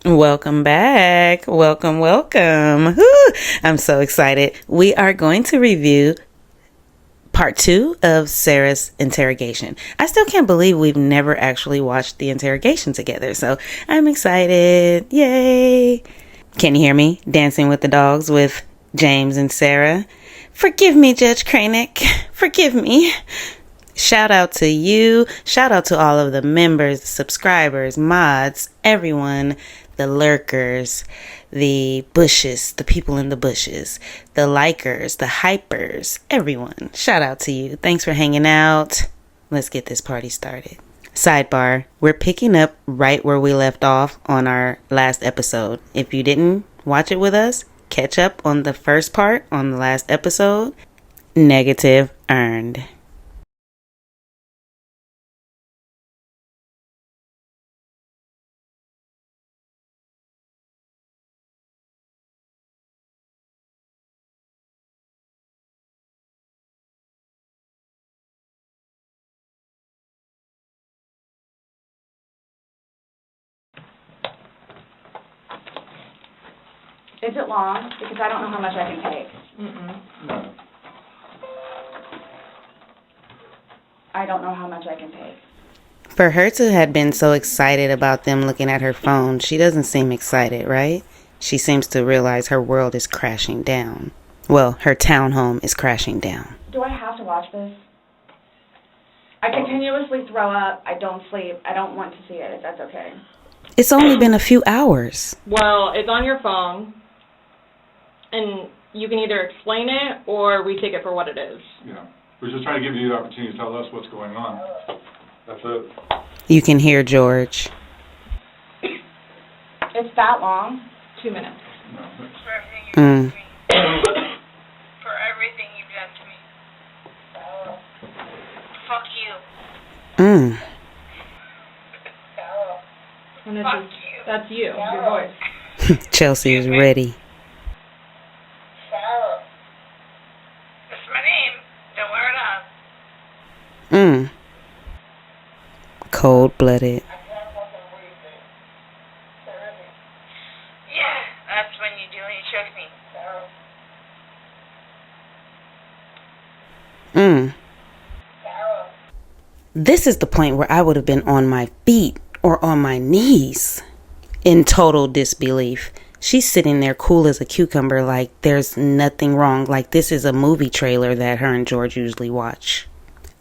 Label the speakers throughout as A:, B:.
A: Welcome back. Welcome. Woo! I'm so excited. We are going to review part 2 of Sarah's interrogation. I still can't believe we've never actually watched the interrogation together, so I'm excited. Yay! Can you hear me? Dancing with the dogs with James and Sarah. Forgive me, Judge Cranick. Forgive me. Shout out to you. Shout out to all of the members, subscribers, mods, everyone, the lurkers, the bushes, the people in the bushes, the likers, the hypers, everyone. Shout out to you. Thanks for hanging out. Let's get this party started. Sidebar, we're picking up right where we left off on our last episode. If you didn't watch it with us, catch up on the first part on the last episode. Negative earned.
B: Is it long? Because I don't know how much I can take.
C: No.
B: I don't know how much I can take.
A: For her to have been so excited about them looking at her phone, she doesn't seem excited, right? She seems to realize her world is crashing down. Well, her townhome is crashing down.
B: Do I have to watch this? I continuously throw up. I don't sleep. I don't want to see it, if that's okay.
A: It's only been a few hours.
D: Well, it's on your phone, and you can either explain it or we take it for what it is.
C: Yeah. We're just trying to give you the opportunity to tell us what's going on. That's it.
A: You can hear George.
B: It's that long?
D: 2 minutes.
C: No.
E: For everything you've done to me. For everything you've done to me. Fuck you.
D: And this
E: Fuck
D: is,
E: you.
D: that's you, your voice.
A: Chelsea is ready.
E: That's my name. Don't wear it up.
A: Cold-blooded.
E: Yeah, that's when you do when you choke me.
A: This is the point where I would have been on my feet or on my knees in total disbelief. She's sitting there cool as a cucumber like there's nothing wrong, like this is a movie trailer that her and George usually watch.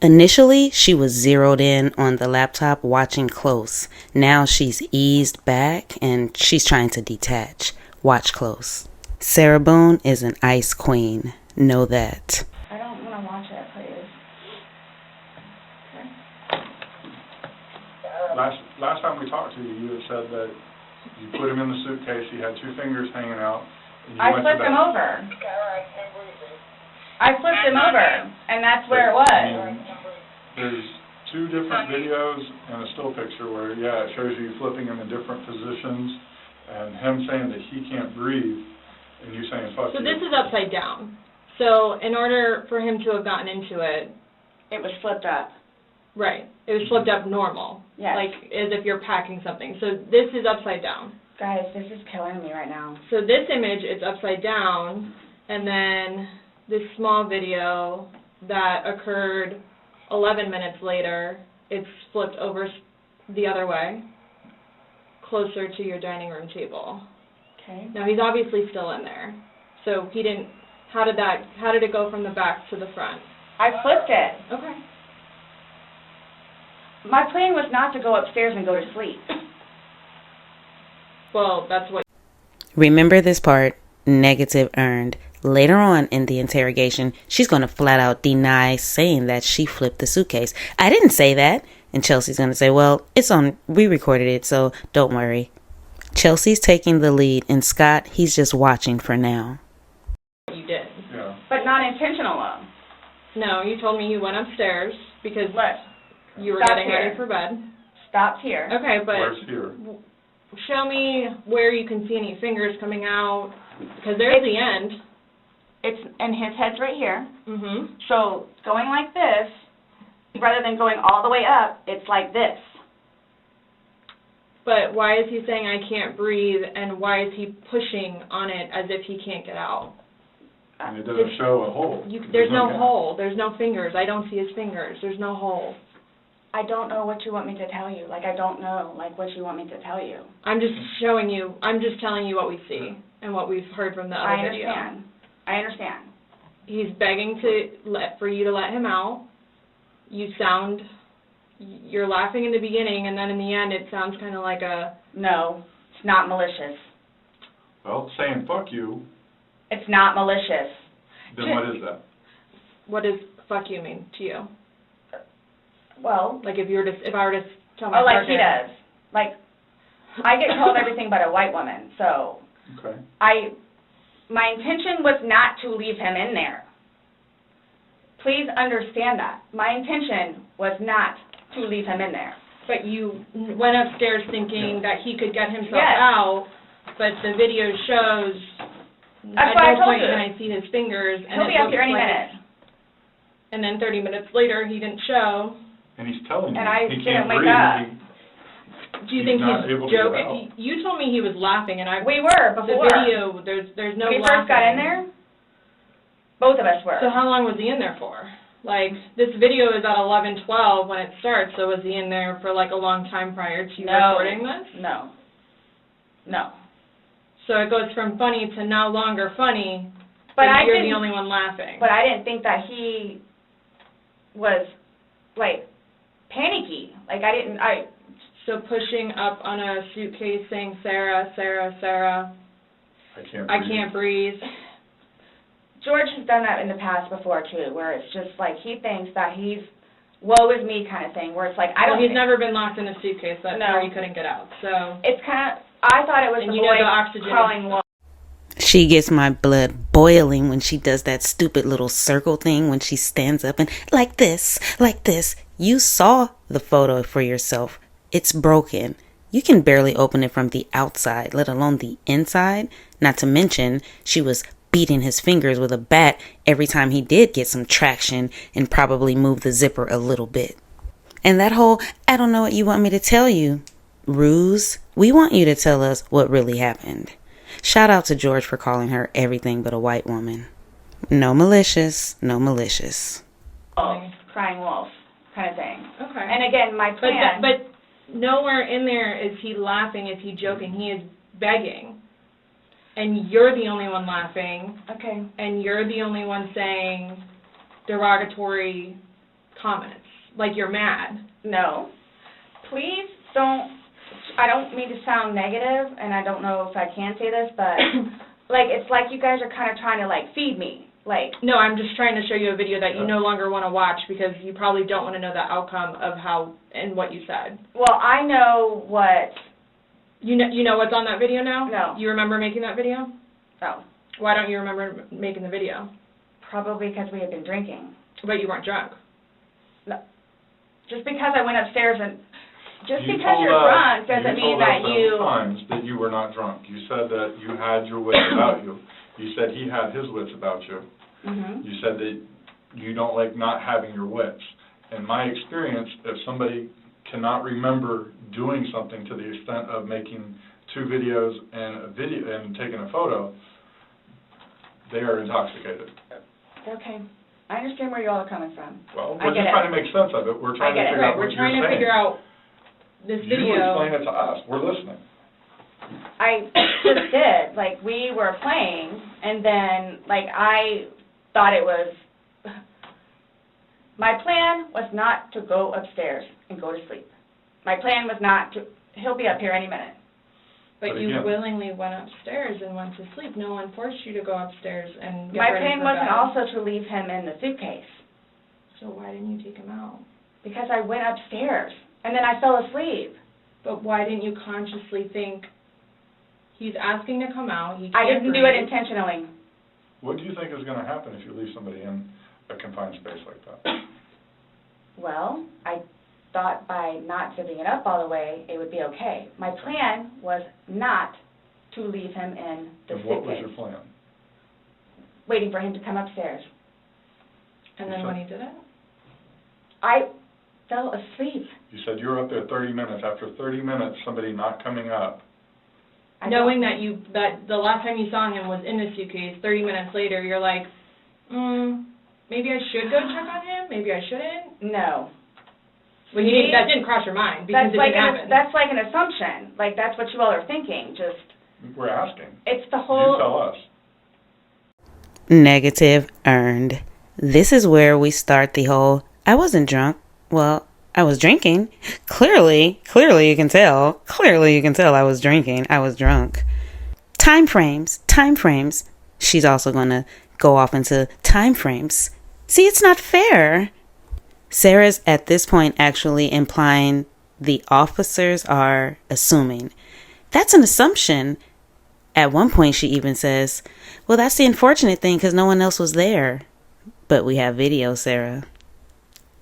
A: Initially, she was zeroed in on the laptop watching close. Now she's eased back and she's trying to detach. Watch close. Sarah Boone is an ice queen. Know that.
B: I don't want to watch it, please.
C: Last time we talked to you, you had said that you put him in the suitcase, he had 2 fingers hanging out. And you
B: I
C: went to
B: flipped
C: that-
B: him over. I flipped him over, and that's where it was.
C: And there's 2 different videos and a still picture where, yeah, it shows you flipping him in different positions and him saying that he can't breathe and you saying fuck
D: So
C: you.
D: this is upside down. So in order for him to have gotten into it,
B: It was flipped up.
D: right, it was flipped up normal.
B: Yes.
D: Like as if you're packing something. So this is upside down.
B: Guys, this is killing me right now.
D: So this image is upside down, and then this small video that occurred 11 minutes later, it's flipped over the other way, closer to your dining room table.
B: Okay.
D: Now he's obviously still in there. So he didn't, how did it go from the back to the front?
B: I flipped it.
D: Okay.
B: My plan was not to go upstairs and go to sleep.
D: Well, that's what.
A: Remember this part, negative earned. Later on in the interrogation, she's going to flat out deny saying that she flipped the suitcase. I didn't say that. And Chelsea's going to say, well, it's on, we recorded it, so don't worry. Chelsea's taking the lead, and Scott, he's just watching for now.
D: You did.
C: Yeah.
B: But not intentional, though.
D: No, you told me you went upstairs because
B: Look,
D: you were
B: Stop
D: getting
B: here.
D: ready for bed.
B: stopped here.
D: Okay, but
C: Where's here?
D: show me where you can see any fingers coming out, because there's the end.
B: It's, and his head's right here.
D: Mm-hmm.
B: So going like this, rather than going all the way up, it's like this.
D: But why is he saying I can't breathe, and why is he pushing on it as if he can't get out?
C: And it doesn't show a hole.
D: There's no hole. There's no fingers. I don't see his fingers. There's no hole.
B: I don't know what you want me to tell you. Like, I don't know, like, what you want me to tell you.
D: I'm just showing you. I'm just telling you what we see and what we've heard from the other video.
B: I understand.
D: He's begging for you to let him out. You're laughing in the beginning, and then in the end, it sounds kind of like a...
B: No, it's not malicious.
C: Well, saying fuck you,
B: It's not malicious.
C: then what is that?
D: What does fuck you mean to you?
B: Well,
D: Like if I were to tell my
B: like he
D: partner...
B: does. Like, I get called everything but a white woman, so
C: Okay.
B: my intention was not to leave him in there. Please understand that. My intention was not to leave him in there.
D: But you went upstairs thinking that he could get himself
B: Yes.
D: out, but the video shows...
B: That's why I told
D: point
B: you.
D: can I see his fingers, and
B: He'll
D: it
B: be up
D: looks
B: here any
D: like
B: minute.
D: And then 30 minutes later, he didn't show.
C: And he's telling you
B: And I
C: he
B: didn't
C: can't
B: wake
C: breathe.
B: up.
D: Do you
C: He's
D: think
C: not
D: he's
C: able to get
D: joking?
C: out.
D: You told me he was laughing, and
B: We were
D: the
B: before.
D: video, there's no
B: When we
D: laughing.
B: first got in there, both of us were.
D: So how long was he in there for? Like, this video is at 11:12 when it starts, so was he in there for like a long time prior to you recording this?
B: No. No.
D: So it goes from funny to no longer funny,
B: But
D: and
B: I
D: you're
B: didn't,
D: the only one laughing.
B: But I didn't think that he was, like, panicky. Like,
D: So pushing up on a suitcase saying, Sarah, Sarah, Sarah, I can't breathe.
B: George has done that in the past before, too, where it's just like he thinks that he's woe is me kind of thing, where it's like, I don't
D: Well, he's
B: think-
D: never been locked in a suitcase. That's
B: No.
D: where he couldn't get out. So,
B: It's kind of, I thought it was
D: and
B: the
D: you know
B: boy
D: the oxygen
B: crawling
D: is-
B: wolf.
A: She gets my blood boiling when she does that stupid little circle thing when she stands up and like this, like this. You saw the photo for yourself. It's broken. You can barely open it from the outside, let alone the inside. Not to mention, she was beating his fingers with a bat every time he did get some traction and probably move the zipper a little bit. And that whole, I don't know what you want me to tell you, ruse. We want you to tell us what really happened. Shout out to George for calling her everything but a white woman. No malicious, no malicious.
B: Crying wolf kind of thing.
D: Okay.
B: And again, my plan...
D: But nowhere in there is he laughing, is he joking. He is begging. And you're the only one laughing.
B: Okay.
D: And you're the only one saying derogatory comments. Like you're mad.
B: No. Please don't... I don't mean to sound negative, and I don't know if I can say this, but, like, it's like you guys are kind of trying to, like, feed me. Like...
D: No, I'm just trying to show you a video that you no longer want to watch because you probably don't want to know the outcome of how and what you said.
B: Well, I know what...
D: You know what's on that video now?
B: No.
D: You remember making that video?
B: No.
D: Why don't you remember making the video?
B: Probably because we had been drinking.
D: But you weren't drunk.
B: No. Just because I went upstairs and... Just
C: You
B: because
C: told
B: you're
C: us-
B: drunk doesn't mean that
C: You told us times that you were not drunk. You said that you had your wits about you. You said he had his wits about you.
B: Mm-hmm.
C: You said that you don't like not having your wits. In my experience, if somebody cannot remember doing something to the extent of making 2 videos and taking a photo, they are intoxicated.
B: Okay. I understand where you all are coming from.
C: Well,
B: I
C: we're
B: get
C: just
B: it.
C: trying to make sense of it. We're trying to
B: get it.
C: figure out what
D: We're
C: you're
D: trying to
C: saying.
D: figure out this
C: You
D: video.
C: explain it to us. We're listening.
B: I just did. Like, we were playing, and then, like, I thought it was... My plan was not to go upstairs and go to sleep. My plan was not to... He'll be up here any minute.
D: But
C: But
D: you
C: again-
D: willingly went upstairs and went to sleep. No one forced you to go upstairs and get
B: My
D: ready
B: plan
D: for
B: wasn't
D: bed.
B: also to leave him in the suitcase,
D: So why didn't you take him out?
B: because I went upstairs, and then I fell asleep.
D: But why didn't you consciously think, he's asking to come out, he can't
B: I didn't do it
D: breathe.
B: intentionally.
C: What do you think is going to happen if you leave somebody in a confined space like that?
B: Well, I thought by not zipping it up all the way, it would be okay. My plan was not to leave him in the
C: And what was
B: suitcase,
C: your plan?
B: waiting for him to come upstairs.
D: And then when he did it?
B: I fell asleep.
C: You said you were up there 30 minutes. After 30 minutes, somebody not coming up.
D: Knowing that the last time you saw him was in the suitcase, 30 minutes later, you're like, maybe I should go check on him, maybe I shouldn't?
B: No.
D: Well, that didn't cross your mind because it didn't happen.
B: That's like an assumption. Like, that's what you all are thinking. Just.
C: We're asking.
B: It's the whole.
C: You tell us.
A: Negative earned. This is where we start the whole, I wasn't drunk. Well, I was drinking. Clearly you can tell. Clearly you can tell I was drinking. I was drunk. Time frames. She's also going to go off into time frames. See, it's not fair. Sarah's at this point actually implying the officers are assuming. That's an assumption. At one point she even says, well, that's the unfortunate thing because no one else was there. But we have video, Sarah.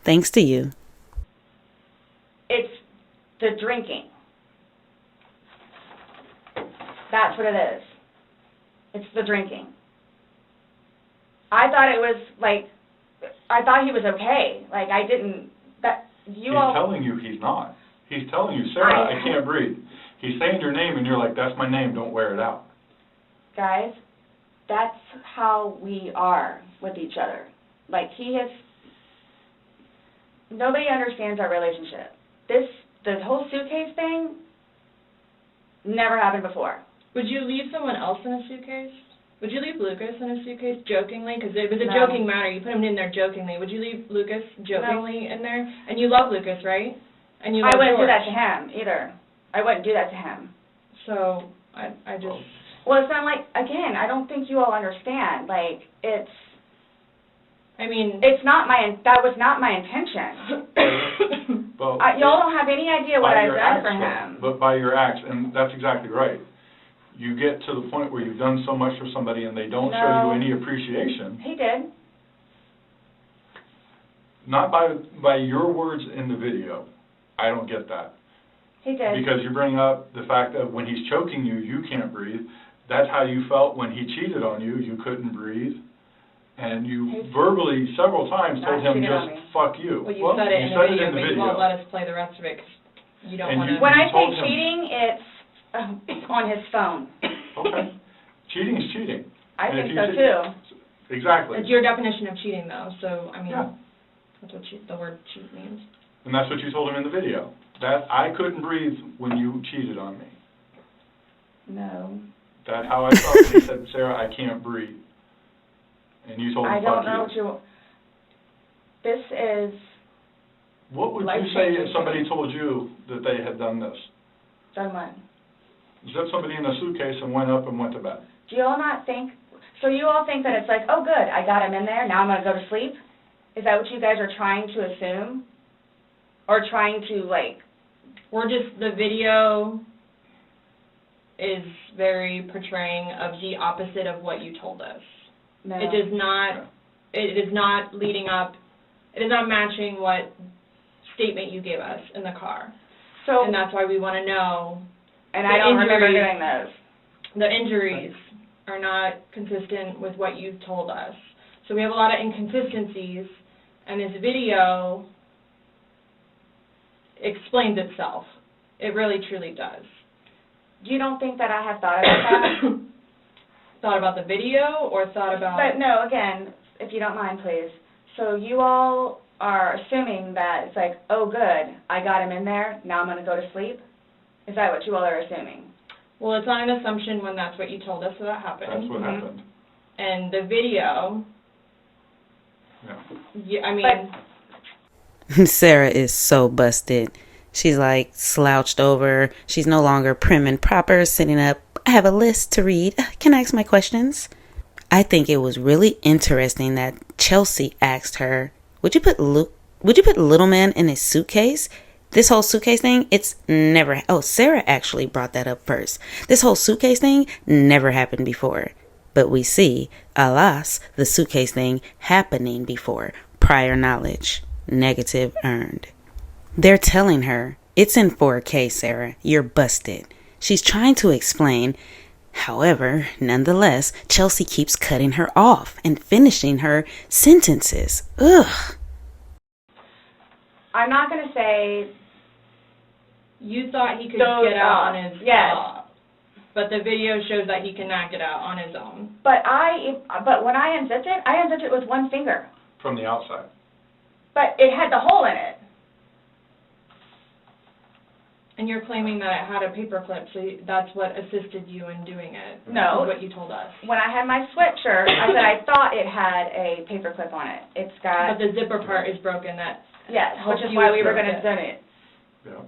A: Thanks to you.
B: It's the drinking. That's what it is. It's the drinking. I thought it was like, I thought he was okay. Like, I didn't,
C: He's telling you he's not. He's telling you, Sarah, I can't breathe. He's saying your name and you're like, that's my name, don't wear it out.
B: Guys, that's how we are with each other. Like, nobody understands our relationship. The whole suitcase thing never happened before.
D: Would you leave someone else in a suitcase? Would you leave Lucas in a suitcase jokingly? Because it was a joking matter. You put him in there jokingly. Would you leave Lucas jokingly in there? And you love Lucas, right? And you love
B: I wouldn't
D: George.
B: do that to him either. I wouldn't do that to him.
D: So I just.
B: Well, it's not like, again, I don't think you all understand. Like, it's.
D: I mean.
B: It's not that was not my intention.
C: Well,
B: y'all don't have any idea what I've done for him.
C: But by your acts, and that's exactly right. You get to the point where you've done so much for somebody and they don't show you any appreciation.
B: He did.
C: Not by your words in the video. I don't get that.
B: He did.
C: Because you bring up the fact that when he's choking you, you can't breathe. That's how you felt when he cheated on you. You couldn't breathe. And you verbally several times told him just fuck you.
D: Well, you said it in the video, but you won't let us play the rest of it because you don't want to.
B: When I say cheating, it's on his phone.
C: Okay. Cheating is cheating.
B: I think so too.
C: Exactly.
D: It's your definition of cheating, though. So I mean, that's what the word cheat means.
C: And that's what you told him in the video. That I couldn't breathe when you cheated on me.
B: No.
C: That's how I felt when he said, Sarah, I can't breathe. And you told him,
B: I don't know what you. This is.
C: What would you say if somebody told you that they had done this?
B: Done what?
C: Zipped somebody in a suitcase and went up and went to bed.
B: Do you all not think? So you all think that it's like, oh, good, I got him in there. Now I'm going to go to sleep. Is that what you guys are trying to assume, or trying to like?
D: We're just the video is very portraying of the opposite of what you told us.
B: No.
D: It does not. It is not leading up. It is not matching what statement you gave us in the car.
B: So.
D: And that's why we want to know.
B: And I don't remember doing those.
D: The injuries are not consistent with what you've told us. So we have a lot of inconsistencies, and this video explains itself. It really, truly does.
B: You don't think that I have thought about that?
D: Thought about the video, or thought about...
B: But no, again, if you don't mind, please. So you all are assuming that it's like, oh, good, I got him in there, now I'm going to go to sleep? Is that what you all are assuming?
D: Well, it's not an assumption when that's what you told us that happened.
C: That's what happened.
D: And the video...
C: Yeah,
D: I mean...
A: Sarah is so busted. She's like slouched over. She's no longer prim and proper, sitting up. I have a list to read. Can I ask my questions? I think it was really interesting that Chelsea asked her, would you put little man in his suitcase? This whole suitcase thing, it's never... Oh, Sarah actually brought that up first. This whole suitcase thing never happened before. But we see, alas, the suitcase thing happening before. Prior knowledge. Negative earned. They're telling her, it's in 4K, Sarah. You're busted. She's trying to explain. However, nonetheless, Chelsea keeps cutting her off and finishing her sentences. Ugh.
B: I'm not going to say
D: You thought he could
B: those
D: get out
B: off.
D: on his
B: Yes.
D: own, but the video shows that he cannot get out on his own.
B: But when I unzipped it with one finger.
C: From the outside.
B: But it had the hole in it.
D: And you're claiming that it had a paper clip, so that's what assisted you in doing it.
B: No.
D: Is what you told us.
B: When I had my sweatshirt, I said I thought it had a paper clip on it. It's got...
D: But the zipper part is broken. That
B: Yes,
D: helps
B: which is
D: you
B: why we were
D: zip
B: going to
D: it.
B: zip it.
C: Yeah.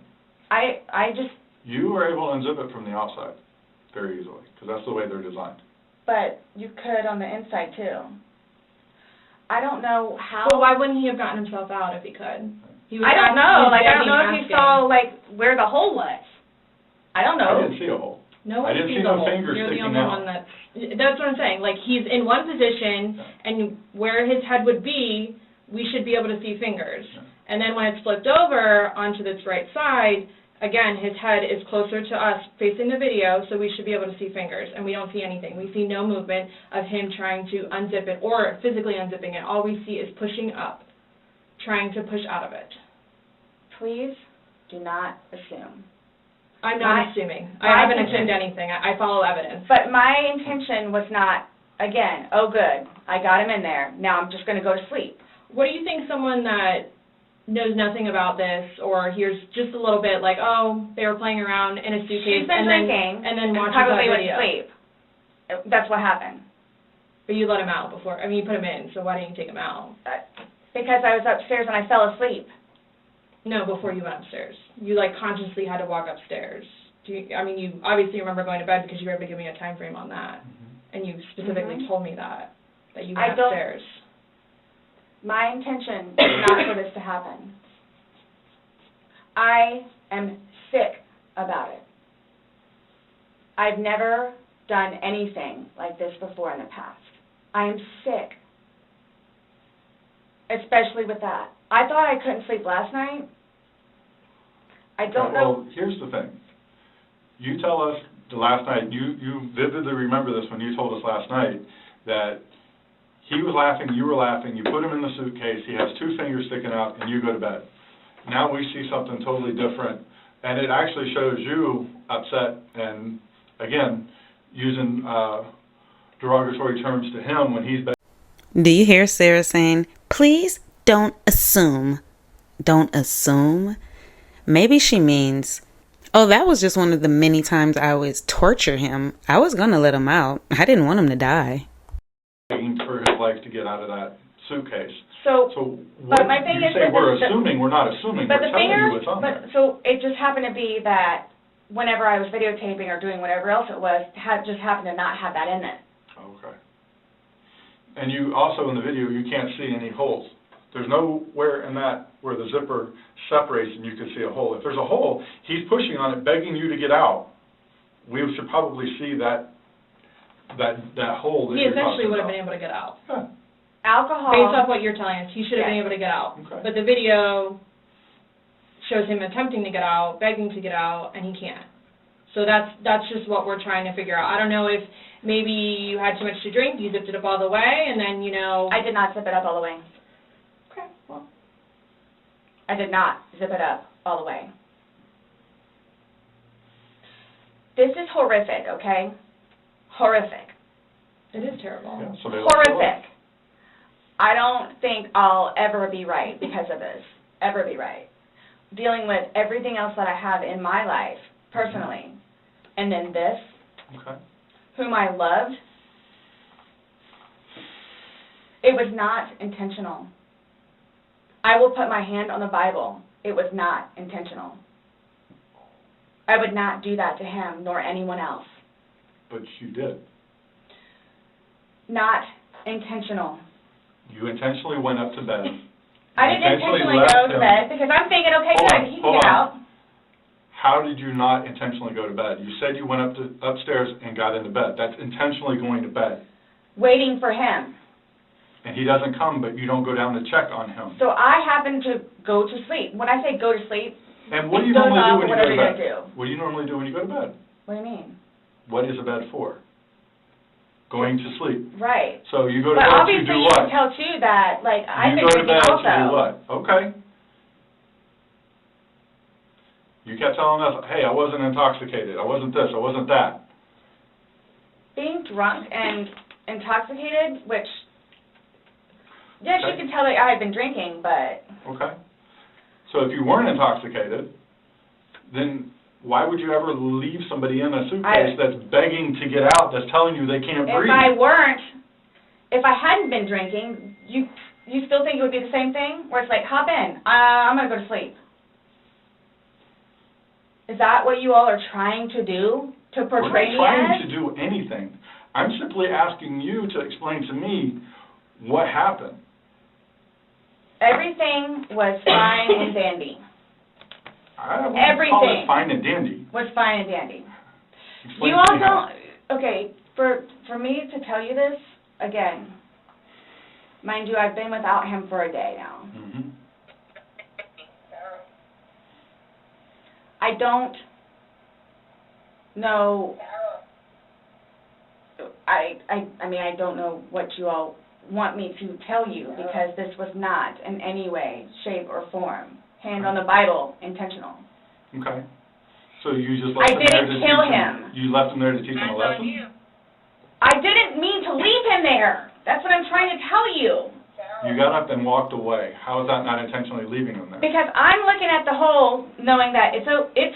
B: I just...
C: You were able to unzip it from the outside very easily, because that's the way they're designed.
B: But you could on the inside, too. I don't know how...
D: Well, why wouldn't he have gotten himself out if he could?
B: I don't know. Like, I don't know if you saw, like, where the hole was. I don't know.
C: I didn't see a hole.
D: No
C: I
D: one
C: didn't
D: sees
C: see
D: the
C: no
D: hole.
C: fingers
D: You're the
C: sticking
D: only
C: out.
D: one that's what I'm saying. Like, he's in one position, and where his head would be, we should be able to see fingers.
C: Yeah.
D: And then when it's flipped over onto this right side, again, his head is closer to us facing the video, so we should be able to see fingers, and we don't see anything. We see no movement of him trying to unzip it or physically unzipping it. All we see is pushing up, trying to push out of it.
B: Please do not assume.
D: I'm not assuming. I haven't assumed anything. I follow evidence.
B: But my intention was not, again, oh, good, I got him in there. Now I'm just going to go to sleep.
D: What do you think someone that knows nothing about this or hears just a little bit like, oh, they were playing around in a suitcase
B: She's been drinking
D: and then watches
B: probably
D: that
B: went
D: video?
B: to sleep. That's what happened.
D: But you let him out before. I mean, you put him in, so why didn't you take him out?
B: Because I was upstairs and I fell asleep.
D: No, before you went upstairs. You, like, consciously had to walk upstairs. You obviously remember going to bed because you were able to give me a time frame on that. And you specifically told me that you went upstairs.
B: My intention is not for this to happen. I am sick about it. I've never done anything like this before in the past. I am sick, especially with that. I thought I couldn't sleep last night. I don't know.
C: Well, here's the thing. You tell us the last night, you vividly remember this when you told us last night, that he was laughing, you were laughing, you put him in the suitcase, he has two fingers sticking out, and you go to bed. Now we see something totally different, and it actually shows you upset and, again, using derogatory terms to him when he's...
A: Do you hear Sarah saying, please don't assume? Don't assume? Maybe she means, oh, that was just one of the many times I would torture him. I was going to let him out. I didn't want him to die.
C: For his life to get out of that suitcase.
B: So
C: what
B: but my thing
C: you
B: is
C: say
B: that
C: we're assuming, we're not assuming,
B: but
C: we're
B: the
C: telling
B: finger,
C: you what's on there.
B: so it just happened to be that whenever I was videotaping or doing whatever else it was, just happened to not have that in it.
C: Okay. And you also, in the video, you can't see any holes. There's nowhere in that where the zipper separates and you can see a hole. If there's a hole, he's pushing on it, begging you to get out. We should probably see that hole that
D: He
C: you're
D: essentially
C: talking
D: would have
C: about.
D: been able to get out.
C: Yeah.
B: Alcohol.
D: Based off what you're telling us, he should have been
B: Yes.
D: able to get out.
C: Okay.
D: But the video shows him attempting to get out, begging to get out, and he can't. So that's just what we're trying to figure out. I don't know if maybe you had too much to drink, you zipped it up all the way, and then,
B: I did not zip it up all the way.
D: Okay, well.
B: I did not zip it up all the way. This is horrific, okay? Horrific.
D: It is terrible.
C: Yeah, somebody left the door.
B: Horrific. I don't think I'll ever be right because of this. Ever be right. Dealing with everything else that I have in my life, personally. And then this,
C: Okay.
B: whom I loved, it was not intentional. I will put my hand on the Bible. It was not intentional. I would not do that to him nor anyone else.
C: But you did.
B: Not intentional.
C: You intentionally went up to bed.
B: I didn't intentionally go to bed because I'm thinking, okay, good, he can get out.
C: How did you not intentionally go to bed? You said you went upstairs and got into bed. That's intentionally going to bed.
B: Waiting for him.
C: And he doesn't come, but you don't go down to check on him.
B: So I happen to go to sleep. When I say go to sleep,
C: And what do you
B: Goes
C: normally do
B: off
C: when you
B: whatever
C: go to
B: you're
C: bed?
B: gonna do.
C: What do you normally do when you go to bed?
B: what do you mean?
C: What is a bed for? Going to sleep.
B: Right.
C: So you go to
B: But
C: bed to
B: obviously
C: do
B: you
C: what?
B: can tell too that, like, I've
C: You
B: been
C: go to
B: drinking
C: bed
B: also.
C: to do what? Okay. You kept telling us, hey, I wasn't intoxicated, I wasn't this, I wasn't that.
B: Being drunk and intoxicated, which, yes,
C: Okay.
B: you can tell that I had been drinking, but
C: Okay. So if you weren't intoxicated, then why would you ever leave somebody in a suitcase that's begging to get out, that's telling you they can't breathe?
B: if I hadn't been drinking, you still think it would be the same thing? Where it's like, hop in, I'm going to go to sleep. Is that what you all are trying to do? To portray me
C: We're not trying
B: as?
C: to do anything. I'm simply asking you to explain to me what happened.
B: Everything was fine and dandy.
C: I wouldn't call
B: Everything
C: it fine and dandy.
B: was fine and dandy.
C: Explain
B: You
C: to
B: all
C: me how.
B: don't, okay, for me to tell you this, again, mind you, I've been without him for a day now.
C: Mhm.
B: I don't know, I mean, I don't know what you all want me to tell you, because this was not in any way, shape, or form, hand on the Bible, intentional.
C: Okay. So you just left
B: I
C: him there to
B: didn't kill
C: teach
B: him.
C: You left him there to teach him a
E: That's on
C: lesson?
E: you.
B: I didn't mean to leave him there. That's what I'm trying to tell you.
C: You got up and walked away. How is that not intentionally leaving him there?
B: Because I'm looking at the hole, knowing that it's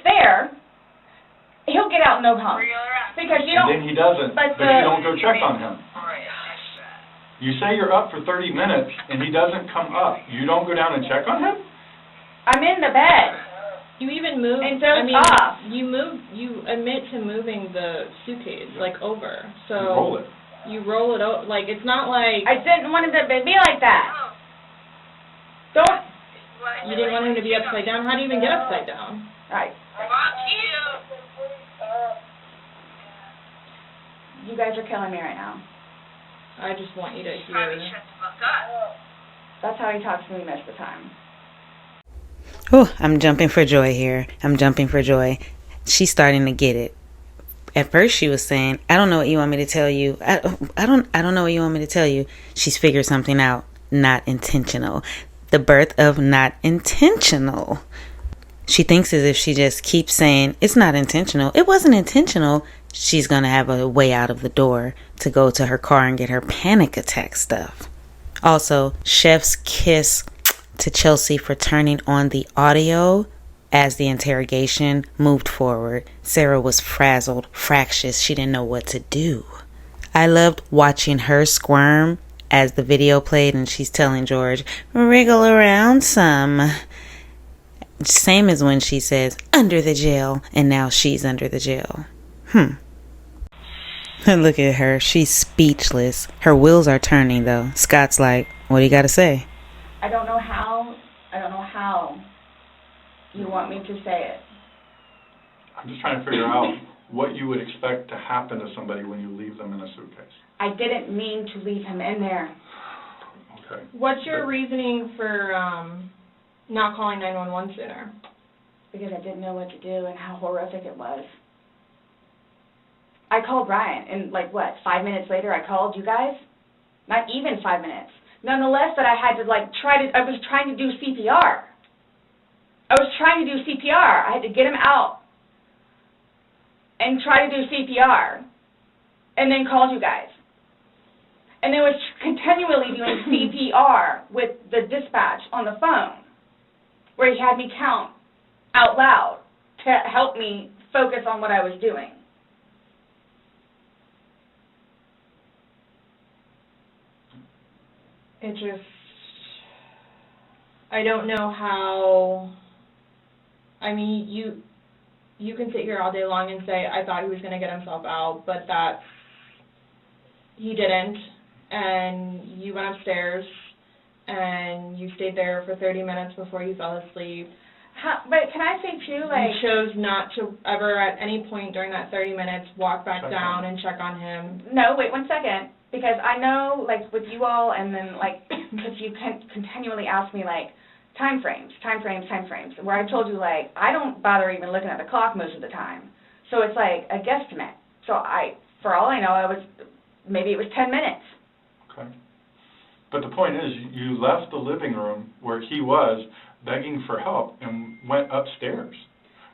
B: there. He'll get out no problem.
E: Where you at?
B: Because you
C: And
B: don't.
C: then he doesn't,
B: but
C: but you don't go check on him.
E: All right, I missed that.
C: You say you're up for 30 minutes, and he doesn't come up. You don't go down and check on him?
B: I'm in the bed.
D: You even moved,
B: And
D: I
B: dozed
D: mean,
B: off.
D: you admit to moving the suitcase, like, over, so.
C: You roll it.
D: You roll it over, like, it's not like,
B: I didn't want him to be like that.
E: Oh,
B: Don't.
D: you didn't want him to be upside down, how do you even get upside down?
B: Right.
E: fuck you.
B: You guys are killing me right now.
D: I just want you to
E: Probably
D: hear.
E: shut the fuck up.
B: That's how he talks to me most of the time.
A: Oh, I'm jumping for joy here. I'm jumping for joy. She's starting to get it. At first she was saying, I don't know what you want me to tell you. I don't know what you want me to tell you. She's figured something out. Not intentional. The birth of not intentional. She thinks as if she just keeps saying, it's not intentional. It wasn't intentional. She's going to have a way out of the door to go to her car and get her panic attack stuff. Also, Chef's kiss to Chelsea for turning on the audio as the interrogation moved forward. Sarah was frazzled, fractious. She didn't know what to do. I loved watching her squirm as the video played and she's telling George, wriggle around some. Same as when she says, under the jail, and now she's under the jail. Look at her. She's speechless. Her wheels are turning, though. Scott's like, what do you got to say?
B: I don't know how you want me to say it.
C: I'm just trying to figure out what you would expect to happen to somebody when you leave them in a suitcase.
B: I didn't mean to leave him in there.
C: Okay.
D: What's your reasoning for, not calling 911 sooner?
B: Because I didn't know what to do and how horrific it was. I called Brian, and 5 minutes later I called you guys? Not even 5 minutes. Nonetheless, that I had to I was trying to do CPR. I had to get him out and try to do CPR, and then called you guys. And then was continually doing CPR with the dispatch on the phone, where he had me count out loud to help me focus on what I was doing.
D: It just, I don't know how, I mean, you can sit here all day long and say, I thought he was going to get himself out, but he didn't, and you went upstairs, and you stayed there for 30 minutes before you fell asleep.
B: But can I say, too,
D: You chose not to ever at any point during that 30 minutes walk back down and check on him.
B: No, wait 1 second. Because I know, with you all, and then, because you continually ask me, time frames, where I told you, I don't bother even looking at the clock most of the time. So it's a guesstimate. So for all I know, maybe it was 10 minutes.
C: Okay. But the point is, you left the living room where he was begging for help and went upstairs.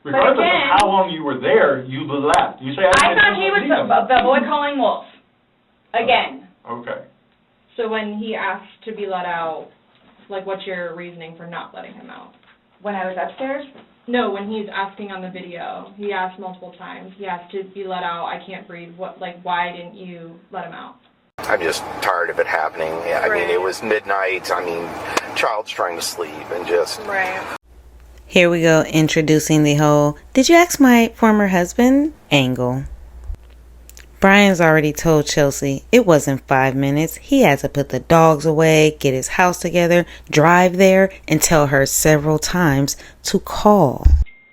C: Regardless
B: again,
C: of how long you were there, you left. You say,
B: I thought he was the boy calling wolf. Again.
C: Okay.
D: So when he asked to be let out, like, what's your reasoning for not letting him out?
B: When I was upstairs?
D: No, when he's asking on the video, he asked multiple times. He asked to be let out. I can't breathe. Why didn't you let him out?
F: I'm just tired of it happening. I mean, it was midnight. I mean, child's trying to sleep and just...
E: Right.
A: Here we go, introducing the whole, did you ask my former husband? Angle. Brian's already told Chelsea it wasn't 5 minutes. He had to put the dogs away, get his house together, drive there, and tell her several times to call.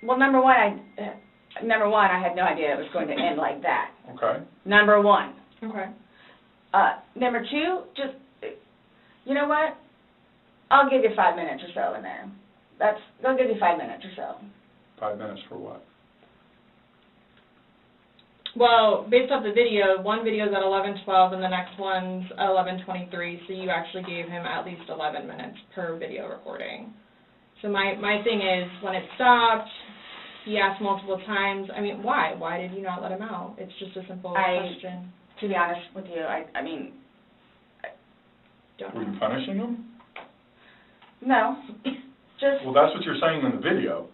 B: Well, number one, I had no idea it was going to end like that.
C: Okay.
B: Number one.
D: Okay.
B: Number two, just, you know what? I'll give you 5 minutes or so in there. They'll give you 5 minutes or so.
C: 5 minutes for what?
D: Well, based off the video, one video's at 11:12 and the next one's at 11:23, so you actually gave him at least 11 minutes per video recording. So my thing is, when it stopped, he asked multiple times, I mean, why? Why did you not let him out? It's just a simple question.
B: To be honest with you, I mean,
D: Don't
C: Were
D: know.
C: you punishing him?
B: no. Just,
C: Well, that's what you're saying in the video.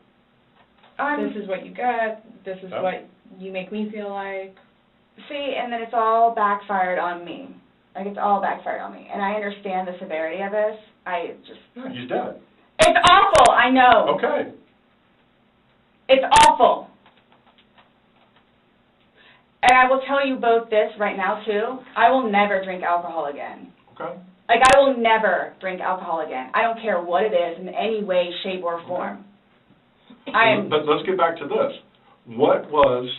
D: This is what you got, this is
C: Yeah.
D: what you make me feel like.
B: see, and then it's all backfired on me. Like, it's all backfired on me. And I understand the severity of this.
C: Yeah, he's dead.
B: It's awful, I know.
C: Okay.
B: It's awful. And I will tell you both this right now, too. I will never drink alcohol again.
C: Okay.
B: Like, I will never drink alcohol again. I don't care what it is in any way, shape, or form.
C: But let's get back to this. What was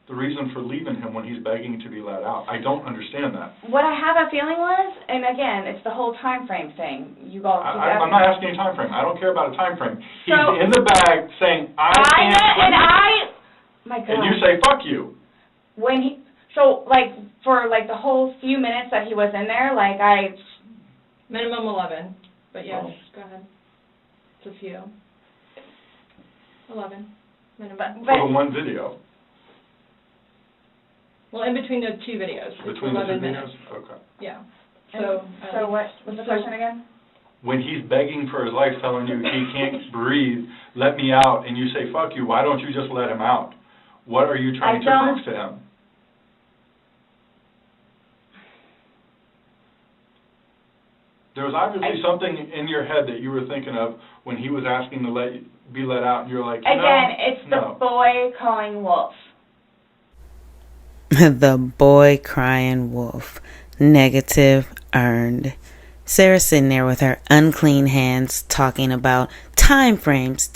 C: the reason for leaving him when he's begging to be let out? I don't understand that.
B: What I have a feeling was, and again, it's the whole time frame thing.
C: I'm not asking a time frame. I don't care about a time frame. He's
B: So-
C: in the bag saying, I can't breathe.
B: My God.
C: And you say, fuck you.
B: For the whole few minutes that he was in there,
D: Minimum 11, but yes,
C: Oh.
D: go ahead. It's a few. 11, minimum.
B: But-
C: For the one video.
D: Well, in between the two videos, it's
C: Between the
D: 11
C: two
D: minutes.
C: videos? Okay.
D: Yeah.
B: So what was the question again?
C: When he's begging for his life, telling you he can't breathe, let me out, and you say, fuck you, why don't you just let him out? What are you trying to prove to him? There was obviously something in your head that you were thinking of when he was asking to be let out, and you're like, no,
B: Again, it's the
C: no.
B: boy calling wolf.
A: The boy crying wolf. Negative earned. Sarah's sitting there with her unclean hands talking about time frames,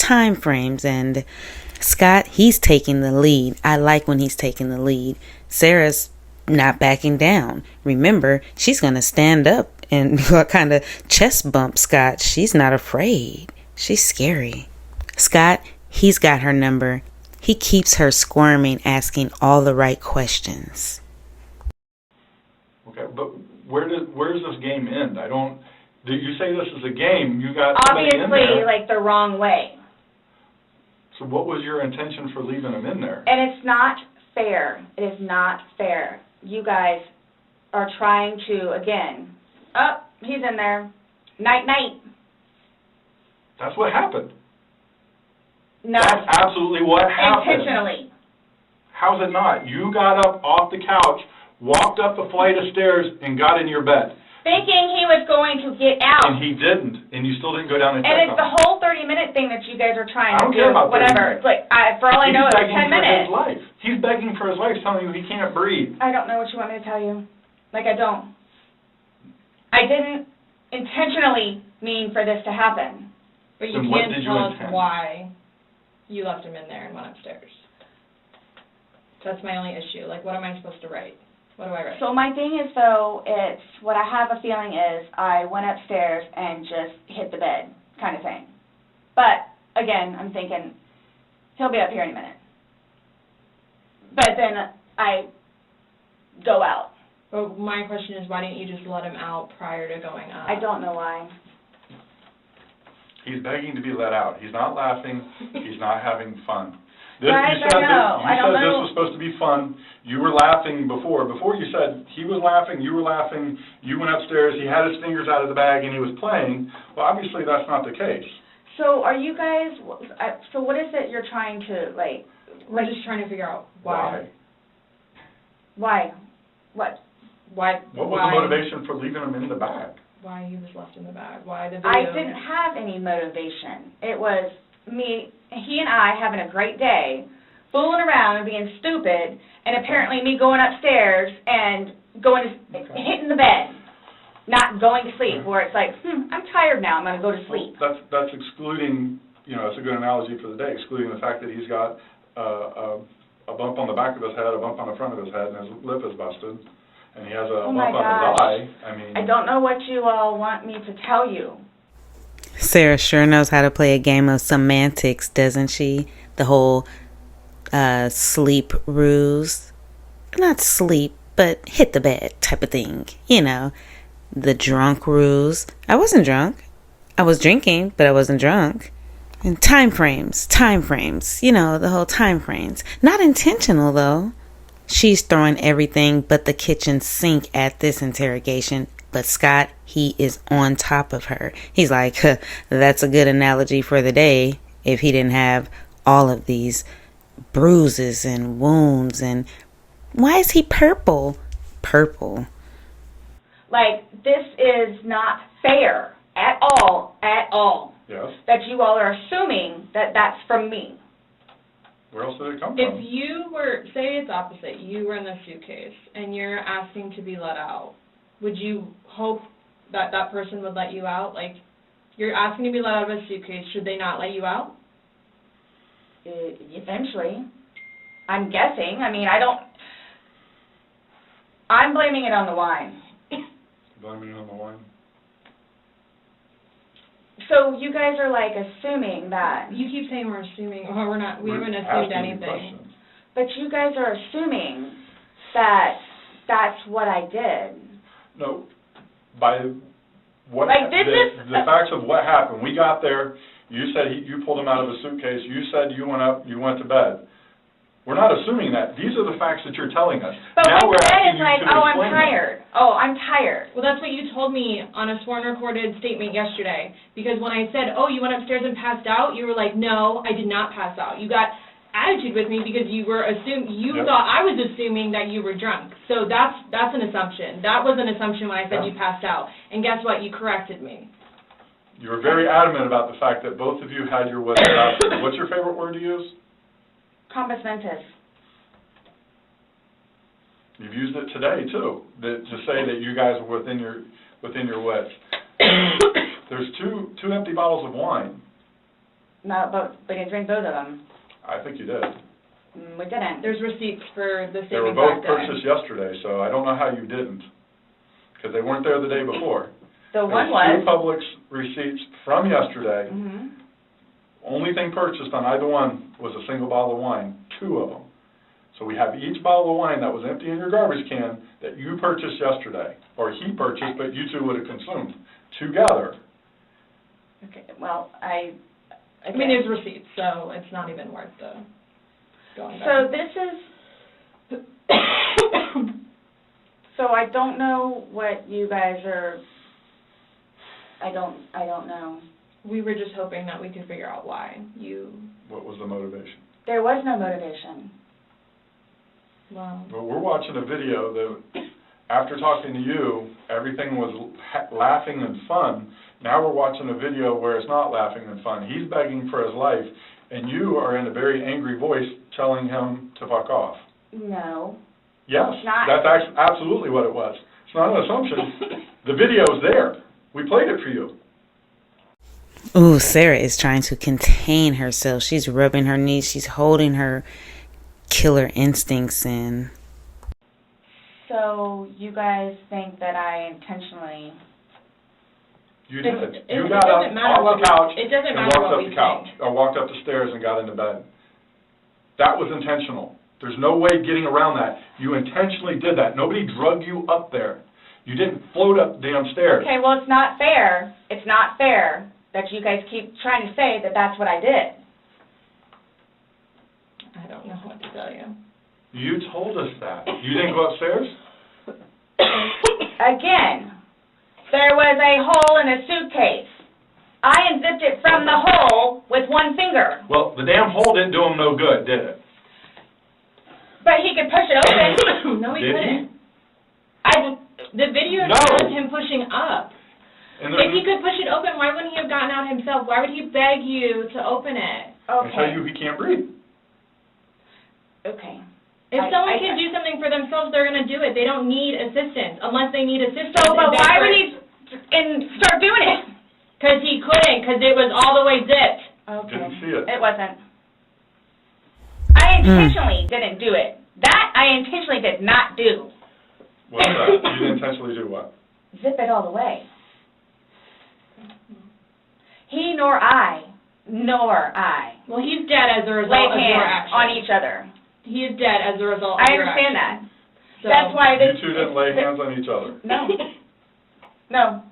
A: and Scott, he's taking the lead. I like when he's taking the lead. Sarah's not backing down. Remember, she's going to stand up and kind of chest bump Scott. She's not afraid. She's scary. Scott, he's got her number. He keeps her squirming, asking all the right questions.
C: Okay, but where does this game end? You say this is a game, you got somebody in
B: Obviously,
C: there.
B: the wrong way.
C: So what was your intention for leaving him in there?
B: And it's not fair. It is not fair. You guys are trying to, again, he's in there. Night, night.
C: That's what happened.
B: No.
C: That's absolutely what happened.
B: Intentionally.
C: How's it not? You got up off the couch, walked up the flight of stairs, and got in your bed.
B: Thinking he was going to get out.
C: And he didn't, and you still didn't go down and check
B: And it's
C: on
B: the
C: him.
B: whole 30-minute thing that you guys are trying
C: I
B: to
C: don't
B: do.
C: care about 30
B: whatever.
C: minutes.
B: It's like, for all I know,
C: He's
B: it's
C: begging
B: 10
C: for
B: minutes.
C: his life. He's begging for his life, telling you he can't breathe.
B: I don't know what you want me to tell you. I don't. I didn't intentionally mean for this to happen.
D: But you
C: Then what
D: can't
C: did you
D: tell us
C: intend?
D: why you left him in there and went upstairs. That's my only issue. What am I supposed to write? What do I write?
B: So my thing is, though, it's what I have a feeling is I went upstairs and just hit the bed kind of thing. But, again, I'm thinking he'll be up here in a minute. But then I go out.
D: But my question is, why didn't you just let him out prior to going up?
B: I don't know why.
C: He's begging to be let out. He's not laughing. He's not having fun. This,
B: Guys,
C: you said
B: I know.
C: you
B: I don't
C: said this
B: know.
C: was supposed to be fun. You were laughing before. Before you said he was laughing, you were laughing, you went upstairs, he had his fingers out of the bag and he was playing. Well, obviously that's not the case.
B: So are you guys, so what is it you're trying to, like...
D: We're just trying to figure out why.
B: Why? What?
D: Why?
C: What was the motivation for leaving him in the bag?
D: Why he was left in the bag? Why the video?
B: I didn't have any motivation. It was me, he and I having a great day, fooling around and being stupid, and apparently me going upstairs and hitting the bed, not going to sleep, where it's like, I'm tired now, I'm going to go to sleep.
C: That's excluding, it's a good analogy for the day, excluding the fact that he's got a bump on the back of his head, a bump on the front of his head, and his lip is busted, and he has a bump on his eye.
B: I don't know what you all want me to tell you.
A: Sarah sure knows how to play a game of semantics, doesn't she? The whole sleep ruse. Not sleep, but hit the bed type of thing. The drunk ruse. I wasn't drunk. I was drinking, but I wasn't drunk. And time frames. The whole time frames. Not intentional, though. She's throwing everything but the kitchen sink at this interrogation. But Scott, he is on top of her. He's like, that's a good analogy for the day if he didn't have all of these bruises and wounds. And why is he purple? Purple.
B: Like, this is not fair at all.
C: Yes.
B: That you all are assuming that that's from me.
C: Where else did it come from?
D: If you were, say it's opposite, you were in the suitcase and you're asking to be let out, would you hope that that person would let you out? Like, you're asking to be let out of a suitcase, should they not let you out?
B: Eventually. I'm guessing. I'm blaming it on the wine.
C: Blaming it on the wine?
B: So you guys are, like, assuming that...
D: You keep saying we're assuming, or we haven't assumed
C: asking
D: anything.
C: questions.
B: But you guys are assuming that that's what I did.
C: No, by what
B: Like,
C: the facts of what happened. We got there. You said you pulled him out of a suitcase. You said you went up. You went to bed. We're not assuming that. These are the facts that you're telling us.
B: But
C: now
B: what
C: we're
B: you said
C: asking
B: is
C: you
B: like,
C: to
B: I'm
C: explain
B: tired. Oh, I'm tired.
D: Well, that's what you told me on a sworn recorded statement yesterday. Because when I said, oh, you went upstairs and passed out, you were like, no, I did not pass out. You got attitude with me because you were thought I was assuming that you were drunk. So that's an assumption. That was an assumption when I said you passed out. And guess what? You corrected me.
C: You were very adamant about the fact that both of you had your wits about you. What's your favorite word to use?
B: Compass mentis.
C: You've used it today too, to say that you guys were within your wits. There's two empty bottles of wine.
B: No, but we didn't drink both of them.
C: I think you did.
B: We didn't.
D: There's receipts for the
C: They were
D: same
C: both
D: exact day.
C: purchased yesterday, so I don't know how you didn't, because they weren't there the day before.
B: The one
C: There's
B: was.
C: two Publix receipts from yesterday.
B: Mm-hmm.
C: Only thing purchased on either one was a single bottle of wine, two of them. So we have each bottle of wine that was empty in your garbage can that you purchased yesterday, or he purchased, but you two would have consumed together.
B: Okay, well, I
D: mean, there's receipts, so it's not even worth the going back.
B: So this is, so I don't know what you guys are, I don't know.
D: We were just hoping that we could figure out why you...
C: What was the motivation?
B: There was no motivation.
D: Wow.
C: But we're watching a video that, after talking to you, everything was laughing and fun. Now we're watching a video where it's not laughing and fun. He's begging for his life, and you are in a very angry voice telling him to fuck off.
B: No.
C: Yes,
B: It's not.
C: that's absolutely what it was. It's not an assumption. The video's there. We played it for you.
A: Ooh, Sarah is trying to contain herself. She's rubbing her knees. She's holding her killer instincts in.
B: So you guys think that I intentionally...
C: You did.
D: It
C: You got up
D: doesn't matter
C: off the couch
D: it doesn't
C: and
D: matter
C: walked
D: what
C: up
D: we
C: the couch,
D: think.
C: or walked up the stairs and got into bed. That was intentional. There's no way getting around that. You intentionally did that. Nobody drugged you up there. You didn't float up downstairs.
B: Okay, well, it's not fair. It's not fair that you guys keep trying to say that that's what I did.
D: I don't know what to tell you.
C: You told us that. You didn't go upstairs?
B: Again, there was a hole in a suitcase. I unzipped it from the hole with one finger.
C: Well, the damn hole didn't do him no good, did it?
B: But he could push it open.
D: No, he
C: Did he?
D: couldn't. The video
C: No.
D: shows him pushing up.
C: And
D: If he could push it open, why wouldn't he have gotten out himself? Why would he beg you to open it?
C: I tell you, he can't breathe.
B: Okay.
D: If someone can do something for themselves, they're going to do it. They don't need assistance, unless they need assistance.
B: So, but why would he start doing it?
D: Because he couldn't, because it was all the way zipped.
B: Okay.
C: Didn't see it.
B: It wasn't. I intentionally didn't do it. That I intentionally did not do.
C: What's that? You didn't intentionally do what?
B: Zip it all the way. He nor I.
D: Well, he's dead as a result
B: Lay
D: of your
B: hands
D: action.
B: on each other.
D: He is dead as a result of
B: I
D: your
B: understand
D: action.
B: that.
D: So,
B: That's why
C: You two didn't lay hands on each other.
B: No. No.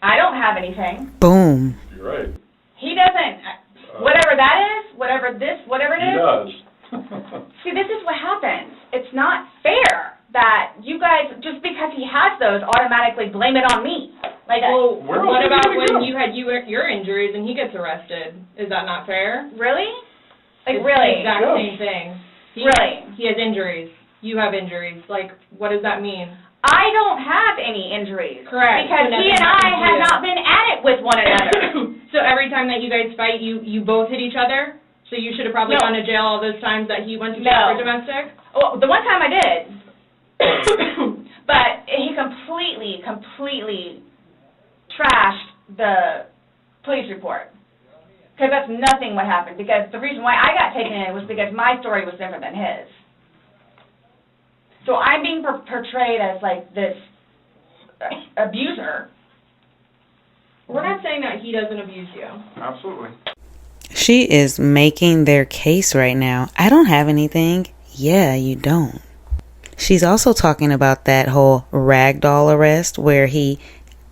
B: I don't have anything.
A: Boom.
C: You're right.
B: He doesn't. Whatever that is, whatever it
C: He
B: is.
C: does.
B: See, this is what happens. It's not fair that you guys, just because he has those, automatically blame it on me. Like,
D: well,
C: Where
D: what
C: else
D: about
C: are we
D: when
C: gonna go?
D: you had your injuries and he gets arrested? Is that not fair?
B: really? Like,
D: It's
B: really?
D: the exact
C: Yeah.
D: same thing.
B: Really?
D: He has injuries. You have injuries. Like, what does that mean?
B: I don't have any injuries.
D: Correct.
B: Because
D: So
B: he
D: nothing
B: and I
D: happened to
B: have
D: you.
B: not been at it with one another.
D: So every time that you guys fight, you both hit each other? So you should have probably
B: No.
D: gone to jail all those times that he went to jail
B: No.
D: for domestic?
B: Well, the one time I did. But he completely trashed the police report. Because that's nothing what happened. Because the reason why I got taken in was because my story was different than his. So I'm being portrayed as, like, this abuser.
D: We're not saying that he doesn't abuse you.
C: Absolutely.
A: She is making their case right now. I don't have anything. Yeah, you don't. She's also talking about that whole ragdoll arrest where he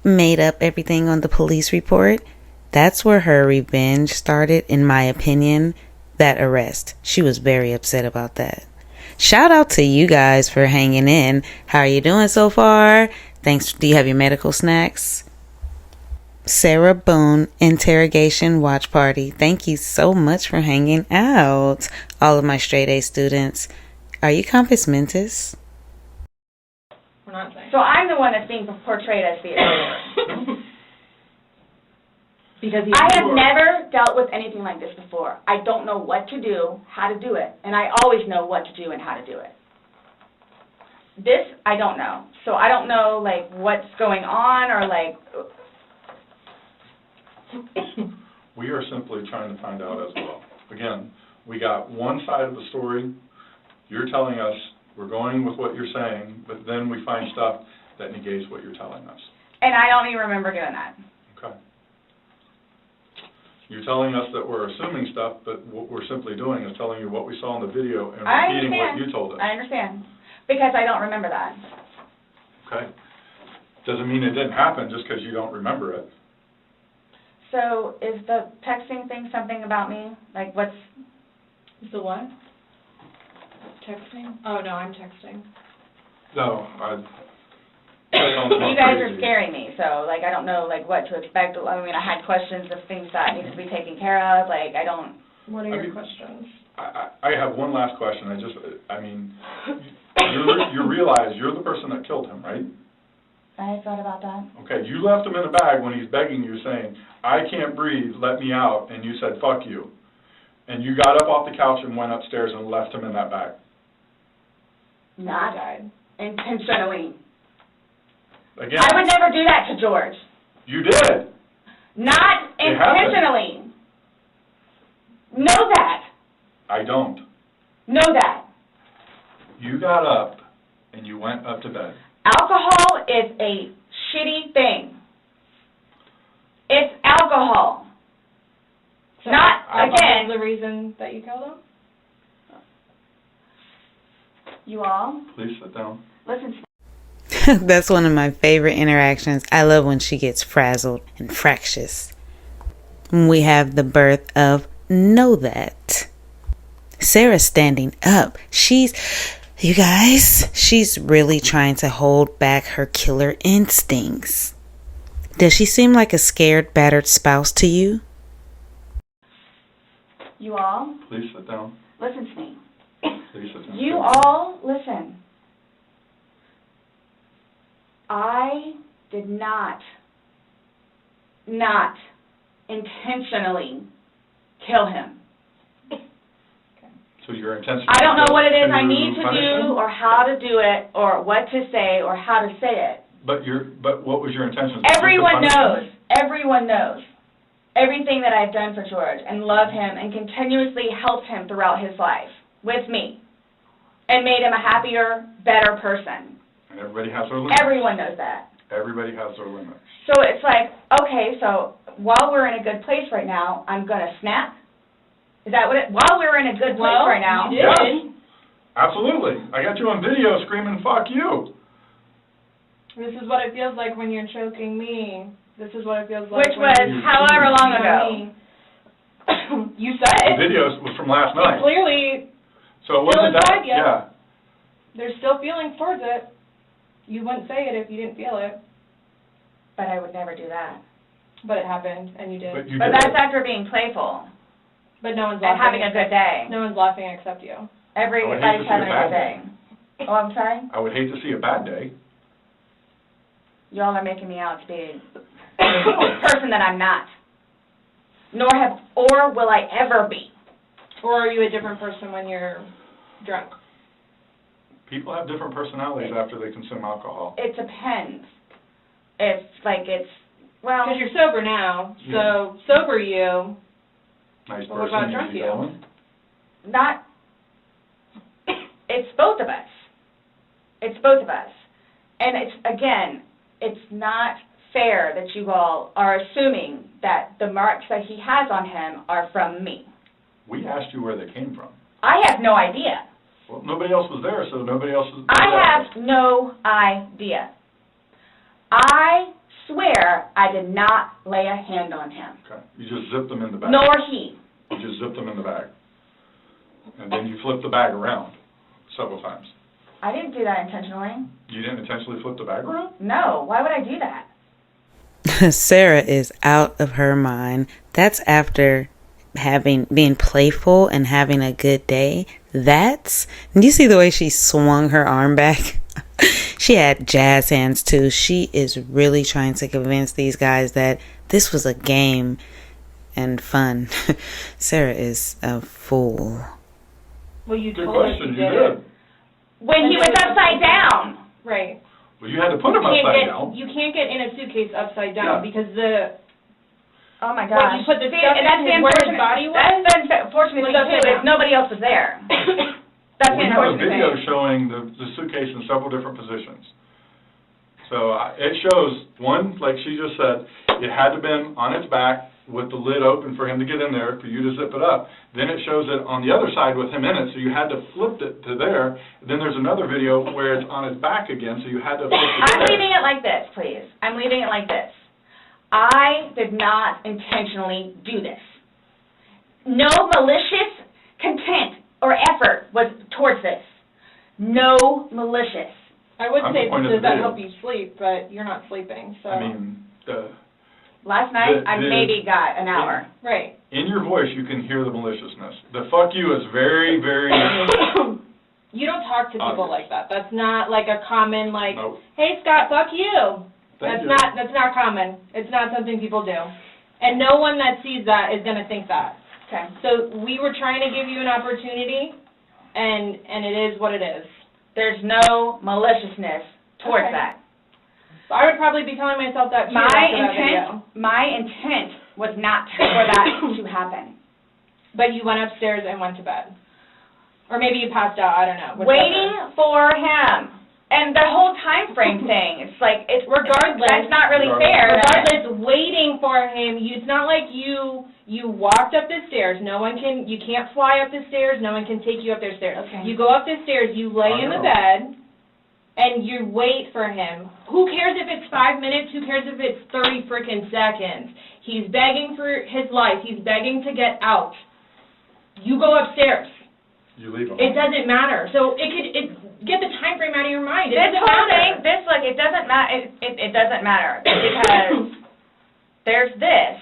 A: made up everything on the police report. That's where her revenge started, in my opinion, that arrest. She was very upset about that. Shout out to you guys for hanging in. How are you doing so far? Thanks. Do you have your medical snacks? Sarah Boone, Interrogation Watch Party. Thank you so much for hanging out. All of my straight A students. Are you compass mentis?
D: We're not saying.
B: So I'm the one that's being portrayed as the abuser.
D: Because he
B: I have never dealt with anything like this before. I don't know what to do, how to do it, and I always know what to do and how to do it. This, I don't know. So I don't know, like, what's going on or, like...
C: We are simply trying to find out as well. Again, we got one side of the story. You're telling us, we're going with what you're saying, but then we find stuff that negates what you're telling us.
B: And I don't even remember doing that.
C: Okay. You're telling us that we're assuming stuff, but what we're simply doing is telling you what we saw in the video and
B: I
C: repeating what
B: understand.
C: you told us.
B: I understand. Because I don't remember that.
C: Okay? Doesn't mean it didn't happen just because you don't remember it.
B: So is the texting thing something about me? Like, what's...
D: The what? Texting? Oh, no, I'm texting.
C: No,
B: You guys are scaring me, so, like, I don't know, like, what to expect. I mean, I had questions of things that need to be taken care of. Like, I don't...
D: What are
C: I
D: your
C: mean-
D: questions?
C: I have one last question. You realize you're the person that killed him, right?
B: I thought about that.
C: Okay, you left him in a bag when he's begging you, saying, I can't breathe, let me out, and you said, fuck you. And you got up off the couch and went upstairs and left him in that bag.
B: Not intentionally.
C: Again,
B: I would never do that to George.
C: you did.
B: Not
C: It happened.
B: intentionally. Know that.
C: I don't.
B: Know that.
C: You got up and you went up to bed.
B: Alcohol is a shitty thing. It's alcohol.
D: So
B: Not,
D: alcohol
B: again,
D: is the reason that you killed him?
B: you all,
C: Please sit down.
B: listen to
A: That's one of my favorite interactions. I love when she gets frazzled and fractious. We have the birth of Know That. Sarah standing up. You guys, she's really trying to hold back her killer instincts. Does she seem like a scared, battered spouse to you?
B: You all,
C: Please sit down.
B: listen to me.
C: Please sit down.
B: You all, listen. I did not intentionally kill him.
C: So your intention...
B: I don't know what it is I
C: to
B: need to
C: punish
B: do,
C: him?
B: or how to do it, or what to say, or how to say it.
C: But what was your intention?
B: Everyone
C: To punish
B: knows.
C: him?
B: Everyone knows everything that I've done for George, and love him, and continuously helped him throughout his life with me, and made him a happier, better person.
C: And everybody has their limits.
B: Everyone knows that.
C: Everybody has their limits.
B: So it's like, okay, so while we're in a good place right now, I'm going to snap? Is that what while we're in a good place right now?
D: You did.
C: Yes. Absolutely. I got you on video screaming, "Fuck you."
D: This is what it feels like when you're choking me. This is what it feels like.
B: Which
D: when
B: was
D: you're
B: however long
D: cheating
B: ago.
D: on me. You said
C: The
D: it.
C: video was from last night.
D: Clearly,
C: So it
D: still
C: wasn't that,
D: inside you.
C: yeah.
D: there's still feelings towards it. You wouldn't say it if you didn't feel it,
B: But I would never do that.
D: but it happened, and you did.
C: But you
B: But
C: did.
B: that's after being playful
D: But no one's
B: and
D: laughing.
B: having a good day.
D: No one's laughing except you.
B: Everybody's
C: I would hate to see
B: having
C: a
B: a good
C: bad
B: day. Oh, I'm sorry?
C: I would hate to see a bad day.
B: Y'all are making me out to be a person that I'm not. Or will I ever be.
D: Or are you a different person when you're drunk?
C: People have different personalities after they consume alcohol.
B: It depends. Well,
D: Because you're sober now, so sober you.
C: Nice
D: Well, what
C: person,
D: about drunk
C: easy
D: you?
C: going.
B: not, it's both of us. It's both of us. And it's not fair that you all are assuming that the marks that he has on him are from me.
C: We asked you where they came from.
B: I have no idea.
C: Well, nobody else was there, so nobody else was
B: I
C: there.
B: have no idea. I swear I did not lay a hand on him,
C: Okay. You just zipped them in the bag.
B: nor he.
C: You just zipped them in the bag. And then you flipped the bag around several times.
B: I didn't do that intentionally.
C: You didn't intentionally flip the bag around?
B: No, why would I do that?
A: Sarah is out of her mind. That's after being playful and having a good day. Do you see the way she swung her arm back? She had jazz hands too. She is really trying to convince these guys that this was a game and fun. Sarah is a fool.
D: Well, you
C: Good
D: told us
C: question,
D: you
C: you
D: did it.
C: did.
B: When he was upside down.
D: Right.
C: Well, you had to put them upside down.
D: You can't get in a suitcase upside
C: Yeah.
D: down because the
B: Oh my
D: What,
B: gosh.
D: you put the
B: See,
D: stuff
B: that's the
D: in where his
B: unfortunate.
D: body was?
B: That's the unfortunate
D: Was
B: thing
D: upside
B: too, is
D: down.
B: nobody else was there. That's
C: We
B: the
C: have a
B: unfortunate
C: video
B: thing.
C: showing the suitcase in several different positions. So it shows, one, like she just said, it had to been on its back with the lid open for him to get in there, for you to zip it up. Then it shows it on the other side with him in it, so you had to flip it to there. Then there's another video where it's on his back again, so you had to flip it
B: I'm
C: there.
B: leaving it like this, please. I'm leaving it like this. I did not intentionally do this. No malicious content or effort was towards this. No malicious.
D: I would
C: I'm
D: say
C: the point of
D: does
C: the
D: that
C: video.
D: help you sleep, but you're not sleeping, so.
C: I mean,
B: Last night, I
C: The-
B: maybe got an hour.
D: Right.
C: in your voice, you can hear the maliciousness. The fuck you is very, very,
D: You don't talk to people
C: Obvious.
D: like that. That's not like a common like,
C: Nope.
D: hey Scott, fuck you.
C: Thank
D: That's not common. It's not something people do. And no one that sees that is gonna think that.
B: Okay.
D: So we were trying to give you an opportunity, and it is what it is.
B: There's no maliciousness towards
D: Okay.
B: that.
D: So I would probably be telling myself that too after that video.
B: My intent was not for that to happen.
D: But you went upstairs and went to bed. Or maybe you passed out, I don't know. whichever.
B: Waiting for him. And the whole time frame thing, it's like,
D: Regardless.
B: that's not really fair.
D: Regardless, waiting for him, it's not like you walked up the stairs. You can't fly up the stairs, no one can take you up the stairs.
B: Okay.
D: You go up the stairs, you lay
C: On
D: in the
C: your
D: bed, and you wait for him. Who cares if it's 5 minutes? Who cares if it's 30 freaking seconds? He's begging for his life. He's begging to get out. You go upstairs.
C: You leave him.
D: It doesn't matter. So get the time frame out of your mind. It
B: This
D: doesn't
B: whole
D: matter.
B: thing, it doesn't matter. It doesn't matter because there's this,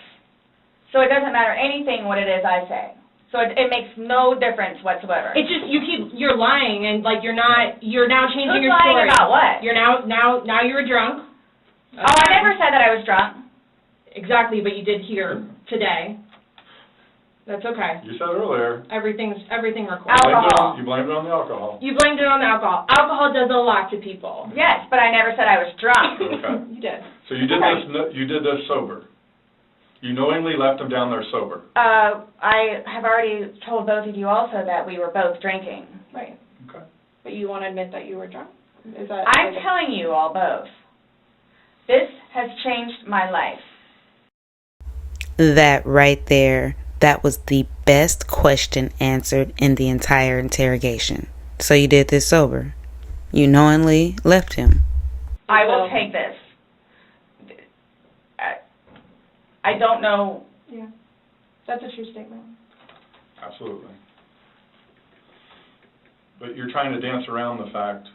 B: so it doesn't matter anything what it is I say. So it makes no difference whatsoever.
D: It's just you're lying and like you're now changing
B: Who's
D: your
B: lying
D: story.
B: about what?
D: You're now you were drunk.
B: Oh, I never said that I was drunk.
D: Exactly, but you did here today. That's okay.
C: You said earlier.
D: Everything recorded.
B: Alcohol.
C: You blamed it on the alcohol.
D: You blamed it on the alcohol. Alcohol does a lot to people.
B: Yes, but I never said I was drunk.
C: Okay.
D: You did.
C: So you did this. You did this sober. You knowingly left him down there sober.
B: I have already told both of you also that we were both drinking.
D: Right.
C: Okay.
D: But you want to admit that you were drunk? Is that?
B: I'm telling you all both. This has changed my life.
A: That right there, that was the best question answered in the entire interrogation. So you did this sober. You knowingly left him.
B: I will take this. I don't know.
D: Yeah. That's a true statement.
C: Absolutely. But you're trying to dance around the fact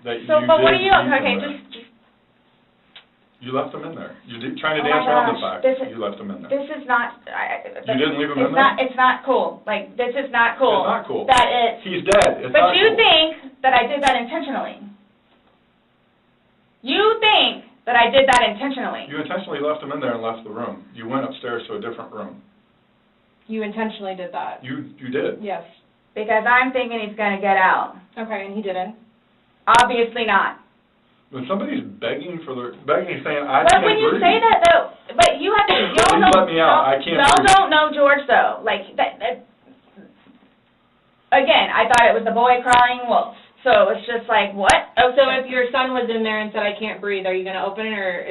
C: that you
B: So, but what are you?
C: leave him
B: Okay,
C: there.
B: just.
C: You left him in there. You're trying to
B: Oh my
C: dance around the
B: gosh,
C: fact
B: this
C: that
B: is-
C: you left him in there.
B: This is not.
C: You didn't leave him in there?
B: It's not cool. Like, this is not cool.
C: It's not cool.
B: That it's.
C: He's dead. It's
B: But
C: not
B: you
C: cool.
B: think that I did that intentionally. You think that I did that intentionally.
C: You intentionally left him in there and left the room. You went upstairs to a different room.
D: You intentionally did that.
C: You did.
D: Yes.
B: Because I'm thinking he's going to get out.
D: Okay, and he didn't.
B: Obviously not.
C: When somebody's begging, saying, I
B: But
C: can't
B: when you
C: breathe.
B: say that, though, but you have to, y'all
C: Please
B: don't,
C: let me out. I can't
B: y'all
C: breathe.
B: don't know George, though. Like, again, I thought it was the boy crying wolf. So it's just like, what?
D: Oh, so if your son was in there and said, I can't breathe, are you going to open it, or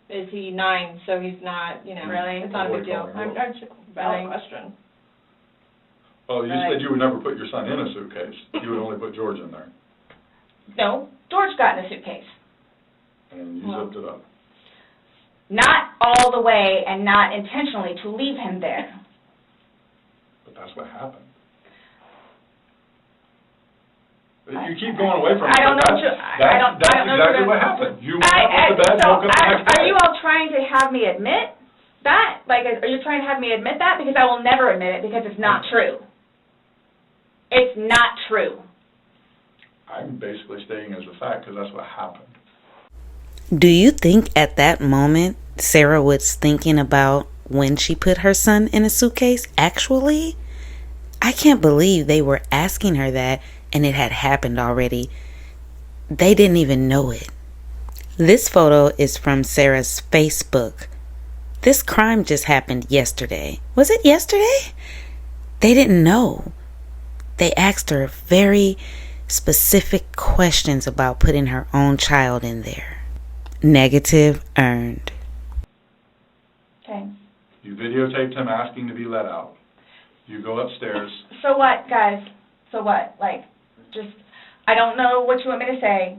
D: is he 9, so he's not,
B: Really?
D: It's not a big deal.
C: Boy calling
D: I'm just valid
B: Really?
D: question.
C: Well, you
B: Right.
C: said you would never put your son in a suitcase. You would only put George in there.
B: No, George got in a suitcase.
C: And you
D: Well.
C: zipped it up.
B: Not all the way and not intentionally to leave him there.
C: But that's what happened. You keep going away from it.
B: I don't
C: but
B: know.
C: That's exactly what happened. You went up with the bed, woke up the next
B: Are
C: day.
B: you all trying to have me admit that? Like, are you trying to have me admit that? Because I will never admit it because it's not true. It's not true.
C: I'm basically stating as a fact because that's what happened.
A: Do you think at that moment Sarah was thinking about when she put her son in a suitcase? Actually, I can't believe they were asking her that and it had happened already. They didn't even know it. This photo is from Sarah's Facebook. This crime just happened yesterday. Was it yesterday? They didn't know. They asked her very specific questions about putting her own child in there. Negative earned.
B: Okay.
C: You videotaped him asking to be let out. You go upstairs.
B: So what, guys? So what? Like, just, I don't know what you want me to say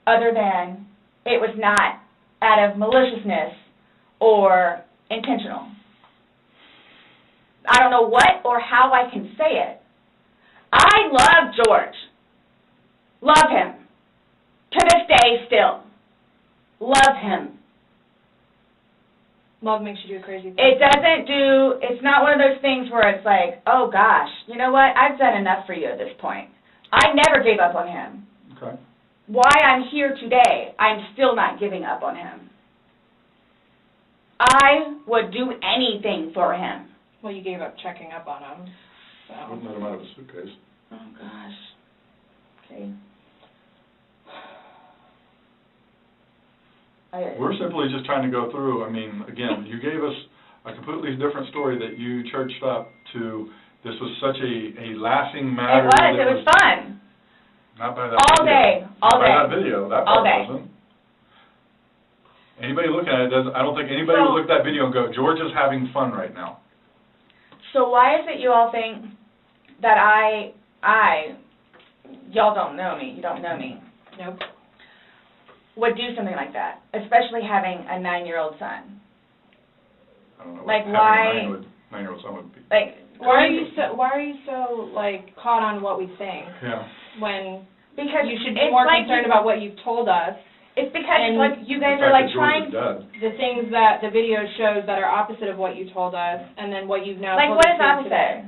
B: other than it was not out of maliciousness or intentional. I don't know what or how I can say it. I love George. Love him. To this day still. Love him.
D: Love makes you do crazy things.
B: It's not one of those things where it's like, oh gosh, you know what, I've done enough for you at this point. I never gave up on him.
C: Okay.
B: Why I'm here today, I'm still not giving up on him. I would do anything for him.
D: Well, you gave up checking up on him. So.
C: Wouldn't let him out of a suitcase.
B: Oh gosh. Okay.
C: We're simply just trying to go through, I mean, again, you gave us a completely different story that you churched up to, this was such a lasting matter.
B: It was fun.
C: Not by that
B: All
C: video.
B: day, all
C: Not by
B: day.
C: that video, that
B: All
C: part
B: day.
C: wasn't. Anybody looking at it doesn't, I don't think anybody would look at that video and go, George is having fun right now.
B: So why is it you all think that y'all don't know me, you don't know me.
D: Nope.
B: would do something like that, especially having a 9-year-old son.
C: I don't know.
B: Like,
C: what
B: why-
C: having a 9-year-old son would be.
B: Like,
D: Why are you so like caught on what we think
C: Yeah.
D: when
B: because
D: you should be
B: it's
D: more
B: like
D: concerned about what you've told us?
B: It's because
D: and
B: like you guys
C: The
B: are
C: fact
B: like
C: that George
B: trying.
C: is dead.
D: The things that the video shows that are opposite of what you told us, and then what you've now
B: Like,
D: told
B: what
D: us
B: is
D: here
B: opposite?
D: today.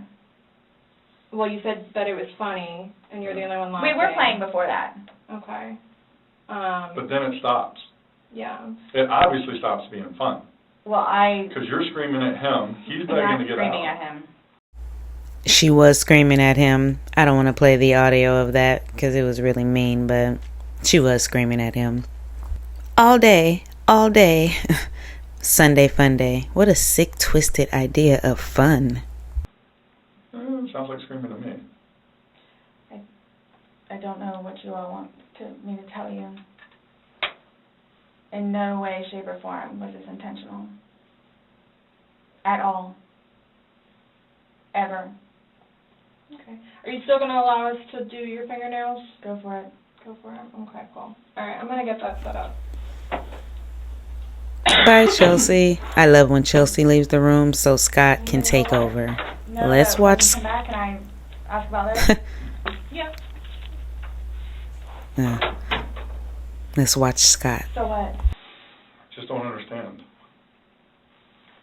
D: Well, you said that it was funny, and you're the only one laughing.
B: We were playing before that.
D: Okay.
C: But then it stops.
D: Yeah.
C: It obviously stops being fun.
B: Well, I
C: Because you're screaming at him, he's
B: am
C: begging
B: not
C: to get
B: screaming
C: out.
B: at him.
A: She was screaming at him. I don't want to play the audio of that because it was really mean, but she was screaming at him. All day, all day. Sunday fun day. What a sick, twisted idea of fun.
C: Sounds like screaming to me.
B: I don't know what you all want me to tell you. In no way, shape, or form was this intentional. At all. Ever.
D: Okay. Are you still going to allow us to do your fingernails?
B: Go for it.
D: Go for it. Okay, cool. All right, I'm going to get that set up.
A: Bye, Chelsea. I love when Chelsea leaves the room so Scott can take over.
B: No,
A: Let's
B: no,
A: watch.
B: Can you come back and I ask about this?
D: Yeah.
A: Let's watch Scott.
B: So what?
C: Just don't understand.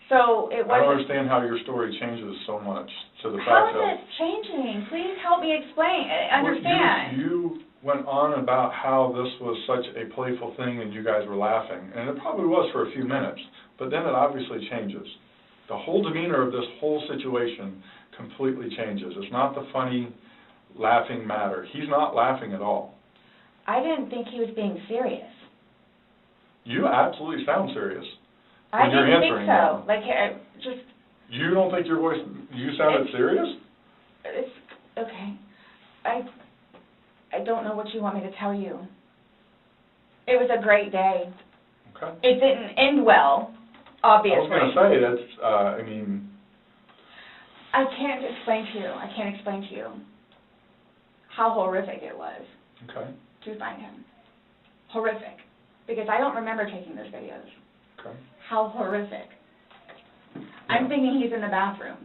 B: So it
C: I don't
B: was.
C: understand how your story changes so much to the
B: How
C: fact
B: is
C: that
B: it changing? Please help me explain.
C: Well,
B: Understand.
C: You went on about how this was such a playful thing and you guys were laughing, and it probably was for a few minutes, but then it obviously changes. The whole demeanor of this whole situation completely changes. It's not the funny, laughing matter. He's not laughing at all.
B: I didn't think he was being serious.
C: You absolutely sound serious.
B: I
C: When you're
B: didn't think
C: answering
B: so.
C: them.
B: Like, just,
C: You don't think your voice, you sounded serious?
B: it's, okay. I don't know what you want me to tell you. It was a great day.
C: Okay.
B: It didn't end well, obviously.
C: I was going to say, that's, I mean,
B: I can't explain to you. I can't explain to you how horrific it was
C: okay,
B: to find him. Horrific. Because I don't remember taking those videos.
C: okay.
B: How horrific. I'm thinking he's in the bathroom.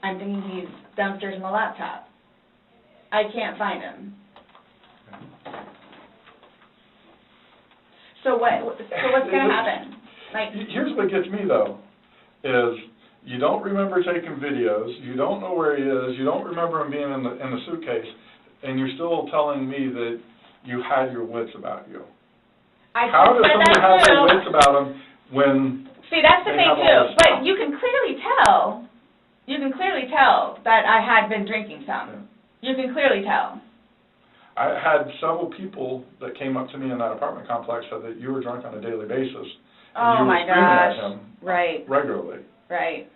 B: I'm thinking he's downstairs in the laptop. I can't find him. So what's going to happen? Like,
C: Here's what gets me, though, is you don't remember taking videos, you don't know where he is, you don't remember him being in the suitcase, and you're still telling me that you had your wits about you. How does somebody have their wits about them when...
B: See, that's the
C: they
B: thing,
C: have all
B: too.
C: this
B: But
C: stuff?
B: you can clearly tell that I had been drinking some. You can clearly tell.
C: I had several people that came up to me in that apartment complex said that you were drunk on a daily basis, and
B: Oh,
C: you were
B: my
C: screaming
B: gosh.
C: at him
B: Right,
C: regularly.
B: right.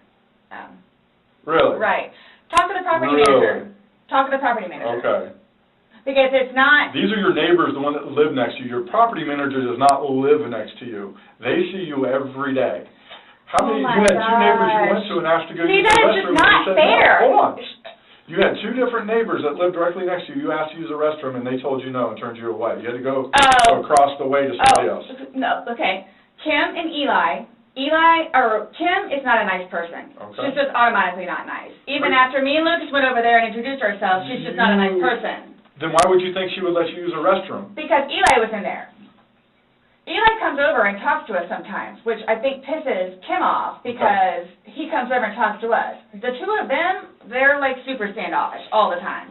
C: Really?
B: Right. Talk to the property
C: Really?
B: manager. Talk to the property manager.
C: Okay.
B: Because it's not,
C: These are your neighbors, the one that live next to you. Your property manager does not live next to you. They see you every day. How many,
B: Oh,
C: you had two neighbors you
B: my
C: went to and asked to go
B: see,
C: use the
B: that is
C: restroom.
B: just
C: and
B: not
C: you said
B: fair.
C: No. Hold on. You had two different neighbors that lived directly next to you. You asked to use the restroom and they told you no and turned you away. You had to go across the way to somebody else.
B: No, okay. Kim and Kim is not a nice person.
C: Okay.
B: She's just automatically not nice. Even after me and Lucas went over there and introduced ourselves, she's just not a nice person.
C: Then why would you think she would let you use a restroom?
B: Because Eli was in there. Eli comes over and talks to us sometimes, which I think pisses Kim off because he comes over and talks to us. The two of them, they're like super standoffish all the time.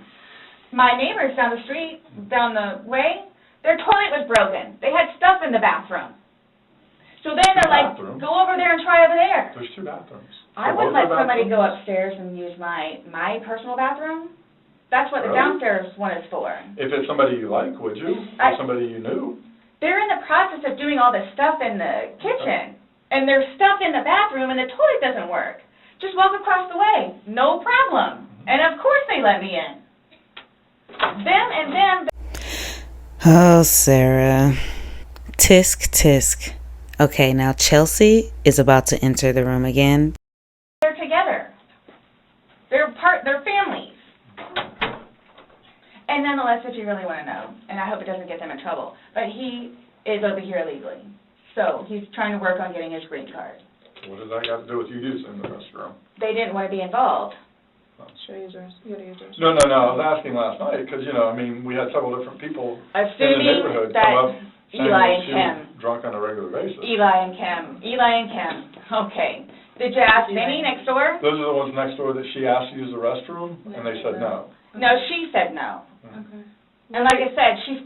B: My neighbors down the street, down the way, their toilet was broken. They had stuff in the bathroom. So then they're like,
C: Bathroom?
B: go over there and try over there.
C: There's two bathrooms.
B: I
C: So
B: wouldn't
C: both
B: let
C: are
B: somebody go
C: bathrooms?
B: upstairs and use my personal bathroom. That's what the
C: Really?
B: downstairs one is for.
C: If it's somebody you like, would you? Or somebody you knew?
B: They're in the process of doing all this stuff in the kitchen, and there's stuff in the bathroom, and the toilet doesn't work. Just walk across the way, no problem. And of course they let me in. Them.
A: Oh, Sarah. Tisk, tisk. Okay, now Chelsea is about to enter the room again.
B: They're together. They're families. And nonetheless, if you really want to know, and I hope it doesn't get them in trouble, but he is over here illegally. So he's trying to work on getting his green card.
C: What does that got to do with you using the restroom?
B: They didn't want to be involved.
D: Should I use yours? You gotta use yours.
C: No, I was asking last night, because, I mean, we had several different people in the
B: Assuming
C: neighborhood
B: that
C: come up saying
B: Eli
C: that
B: and
C: she
B: Kim.
C: was drunk on a regular basis.
B: Eli and Kim. Okay. Did you ask Vinny next door?
C: Those are the ones next door that she asked to use the restroom, and they said no.
B: No, she said no.
D: Okay.
B: And like I said, she's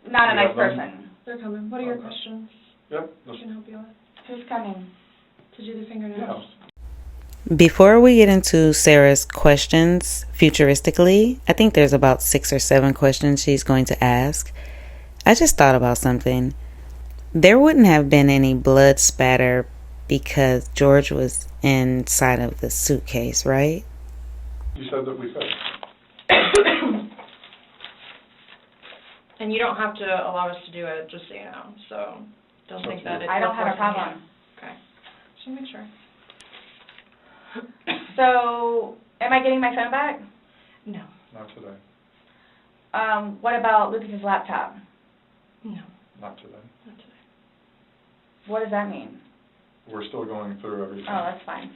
B: not a
C: You
B: nice
C: have them?
B: person.
D: They're coming. What are your
C: Okay.
D: questions?
C: Yep.
D: I can help you with.
B: Who's coming?
D: To do the fingernails.
C: Yeah.
A: Before we get into Sarah's questions futuristically, I think there's about 6 or 7 questions she's going to ask. I just thought about something. There wouldn't have been any blood spatter because George was inside of the suitcase, right?
C: You said that we could.
D: And you don't have to allow us to do it, just so you know. So don't think that it's.
B: I don't have a
D: forcing you.
B: problem.
D: Okay. Just make sure.
B: So, am I getting my phone back?
D: No.
C: Not today.
B: What about Lucas's laptop?
D: No.
C: Not today.
D: Not today.
B: What does that mean?
C: We're still going through everything.
B: Oh, that's fine.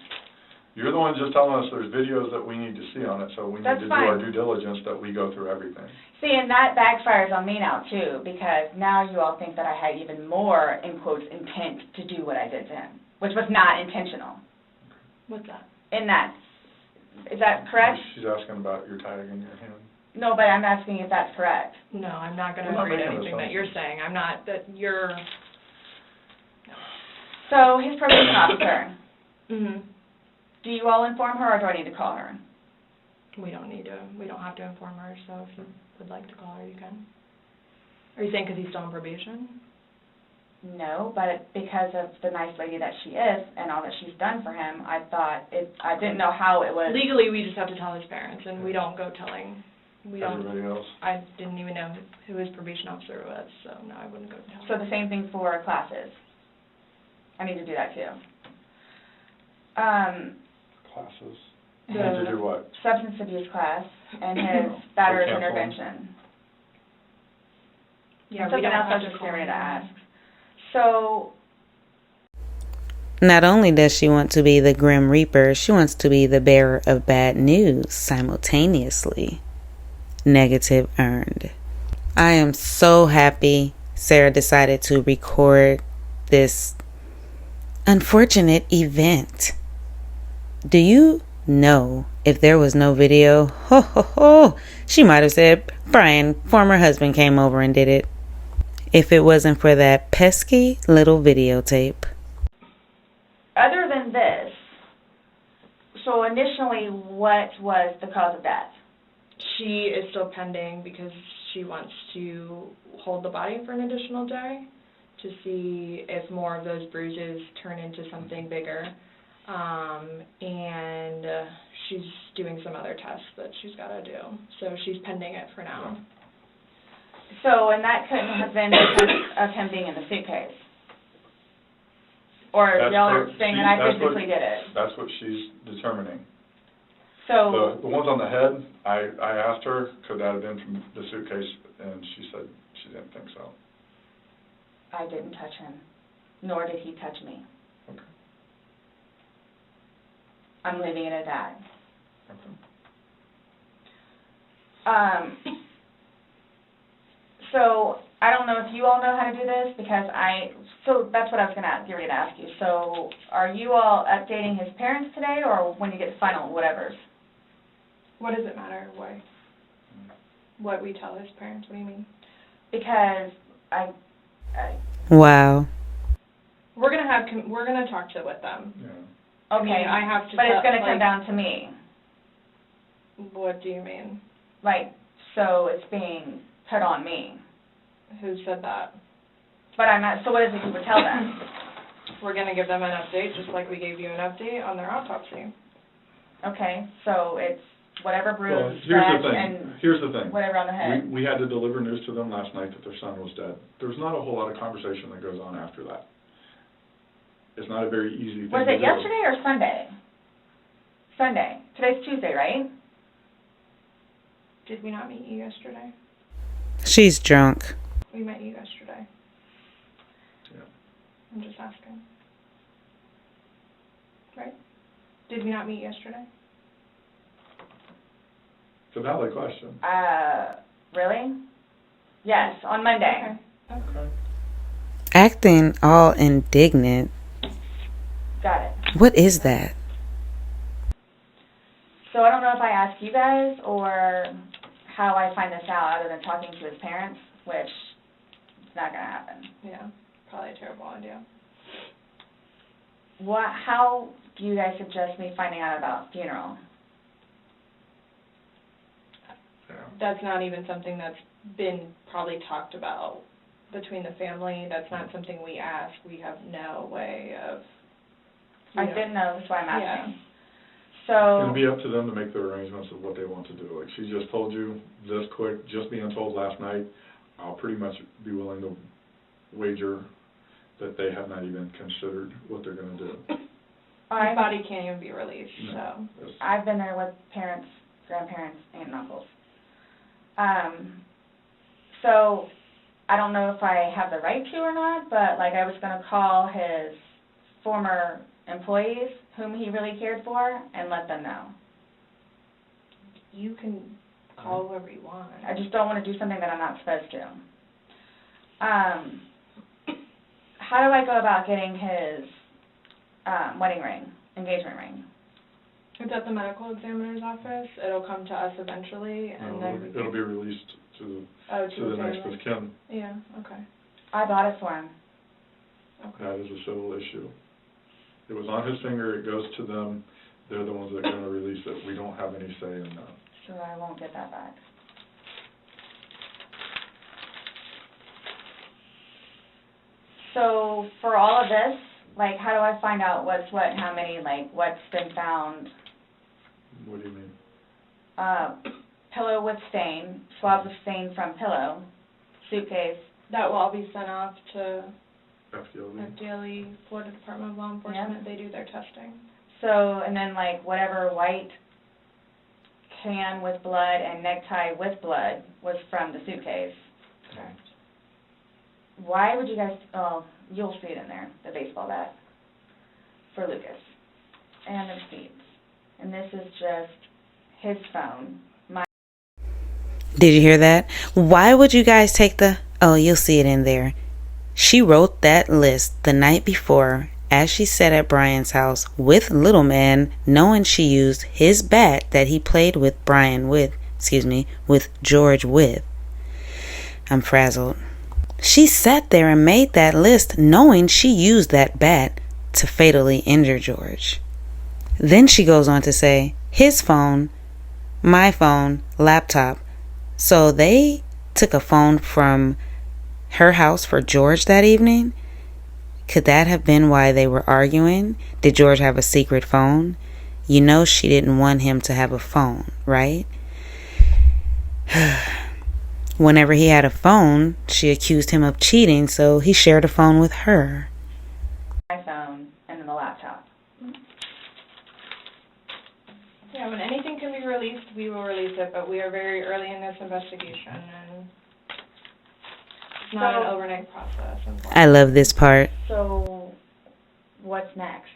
C: You're the one just telling us there's videos that we need to see on it, so we need
B: That's
C: to do our
B: fine.
C: due diligence that we go through everything.
B: See, and that backfires on me now, too, because now you all think that I had even more, in quotes, intent to do what I did to him, which was not intentional.
D: What's that?
B: In that, is that correct?
C: She's asking about your tag in your hand.
B: No, but I'm asking if that's correct.
D: No, I'm not going to
C: We're not
D: agree to
C: making
D: anything that you're saying. I'm not, that you're...
B: So, his probation officer,
D: Mm-hmm.
B: do you all inform her, or do I need to call her?
D: We don't have to inform her, so if you would like to call her, you can. Are you saying because he's still on probation?
B: No, but because of the nice lady that she is and all that she's done for him, I didn't know how it was.
D: Legally, we just have to tell his parents, and we don't go telling,
C: Everybody else?
D: I didn't even know who his probation officer was, so no, I wouldn't go tell
B: So
D: him.
B: the same thing for classes. I need to do that too.
C: Classes.
B: The-
C: Need to do what?
B: Substance abuse class and his
C: For
B: battery
C: counseling?
B: intervention.
D: Yeah, we
B: Something
D: don't
B: else I
D: have
B: was
D: to
B: just
D: call
B: getting ready to
D: him.
B: ask. So,
A: Not only does she want to be the Grim Reaper, she wants to be the bearer of bad news simultaneously. Negative earned. I am so happy Sarah decided to record this unfortunate event. Do you know if there was no video? She might have said Brian, former husband, came over and did it. If it wasn't for that pesky little videotape.
B: other than this, so initially, what was the cause of death?
D: She is still pending because she wants to hold the body for an additional day to see if more of those bruises turn into something bigger. And she's doing some other tests that she's got to do. So she's pending it for now.
B: So, and that couldn't have been because of him being in the suitcase? Or
C: That's
B: y'all are
C: what
B: saying
C: she-
B: that I
C: that's what-
B: physically did it?
C: That's what she's determining.
B: So,
C: The ones on the head, I asked her, could that have been from the suitcase, and she said she didn't think so.
B: I didn't touch him, nor did he touch me.
C: Okay.
B: I'm leaving it at that.
C: Okay.
B: So, I don't know if you all know how to do this, because so that's what I was get ready to ask you. So, are you all updating his parents today, or when you get the final whatevers?
D: What does it matter what we tell his parents? What do you mean?
B: Because
A: Wow.
D: We're gonna talk with them.
C: Yeah.
B: okay,
D: I have to
B: but it's
D: tell-
B: going to come
D: like-
B: down to me.
D: What do you mean?
B: Like, so it's being put on me.
D: Who said that?
B: But I'm not, so what is it you would tell them?
D: We're gonna give them an update, just like we gave you an update on their autopsy.
B: Okay, so it's whatever
C: Well,
B: bruise,
C: here's the thing.
B: whatever on the head.
C: We had to deliver news to them last night that their son was dead. There's not a whole lot of conversation that goes on after that. It's not a very easy thing to do.
B: Was it yesterday or Sunday? Sunday. Today's Tuesday, right?
D: Did we not meet you yesterday?
A: She's drunk.
D: We met you yesterday.
C: Yeah.
D: I'm just asking. Right? Did we not meet yesterday?
C: It's a valid question.
B: Really? Yes, on Monday.
C: Okay.
A: Acting all indignant.
B: Got it.
A: What is that?
B: So I don't know if I ask you guys or how I find this out other than talking to his parents, which is not going to happen.
D: Yeah, probably a terrible idea.
B: How do you guys suggest me finding out about funeral?
C: Yeah.
D: That's not even something that's been probably talked about between the family. That's not something we ask. We have no way of...
B: I didn't know, that's why I'm asking.
D: Yeah.
B: So...
C: It's going to be up to them to make the arrangements of what they want to do. Like, she just told you this quick, just being told last night, I'll pretty much be willing to wager that they have not even considered what they're going to do.
D: His body can't even be released,
C: No.
D: so...
B: I've been there with parents, grandparents, aunt and uncles. So, I don't know if I have the right to or not, but, like, I was going to call his former employees, whom he really cared for, and let them know.
D: You can call whoever you want.
B: I just don't want to do something that I'm not supposed to. How do I go about getting his wedding ring, engagement ring?
D: It's at the medical examiner's office. It'll come to us eventually, and then...
C: It'll be released to
D: the
C: the next
D: family.
C: of kin.
D: Yeah, okay.
B: I bought it for him.
D: Okay.
C: That is a civil issue. It was on his finger, it goes to them, they're the ones that are going to release it. We don't have any say in that.
B: So I won't get that back. So for all of this, like, how do I find out what's what and how many, like, what's been found?
C: What do you mean?
B: Pillow with stain, swabs of stain from pillow, suitcase.
D: That will all be sent off to
C: FDLE?
D: FDLE, Florida Department of Law Enforcement. They do their testing.
B: So, and then, like, whatever white can with blood and necktie with blood was from the suitcase.
D: Correct.
B: Why would you guys, oh, you'll see it in there, the baseball bat, for Lucas, and the receipts. And this is just his phone.
A: Did you hear that? Why would you guys take the... Oh, you'll see it in there. She wrote that list the night before as she sat at Brian's house with Little Man, knowing she used his bat that he played with with George with. I'm frazzled. She sat there and made that list knowing she used that bat to fatally injure George. Then she goes on to say, his phone, my phone, laptop. So they took a phone from her house for George that evening? Could that have been why they were arguing? Did George have a secret phone? You know she didn't want him to have a phone, right? Whenever he had a phone, she accused him of cheating, so he shared a phone with her.
B: My phone and then the laptop.
D: Yeah, when anything can be released, we will release it, but we are very early in this investigation, and it's not an overnight process.
A: I love this part.
B: So, what's next?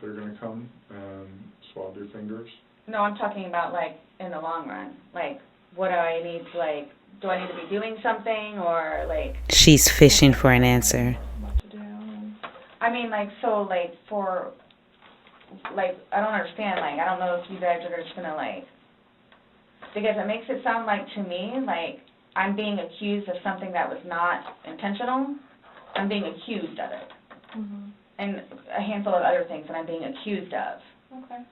C: They're going to come and swab your fingers.
B: No, I'm talking about, like, in the long run. Like, what do I need to, like, do I need to be doing something, or, like...
A: She's fishing for an answer.
D: What to do.
B: I mean, like, so, like, for... Like, I don't understand, like, I don't know if you guys are just gonna, like... Because it makes it sound like, to me, like, I'm being accused of something that was not intentional. I'm being accused of it.
D: Mm-hmm.
B: And a handful of other things that I'm being accused of.
D: Okay.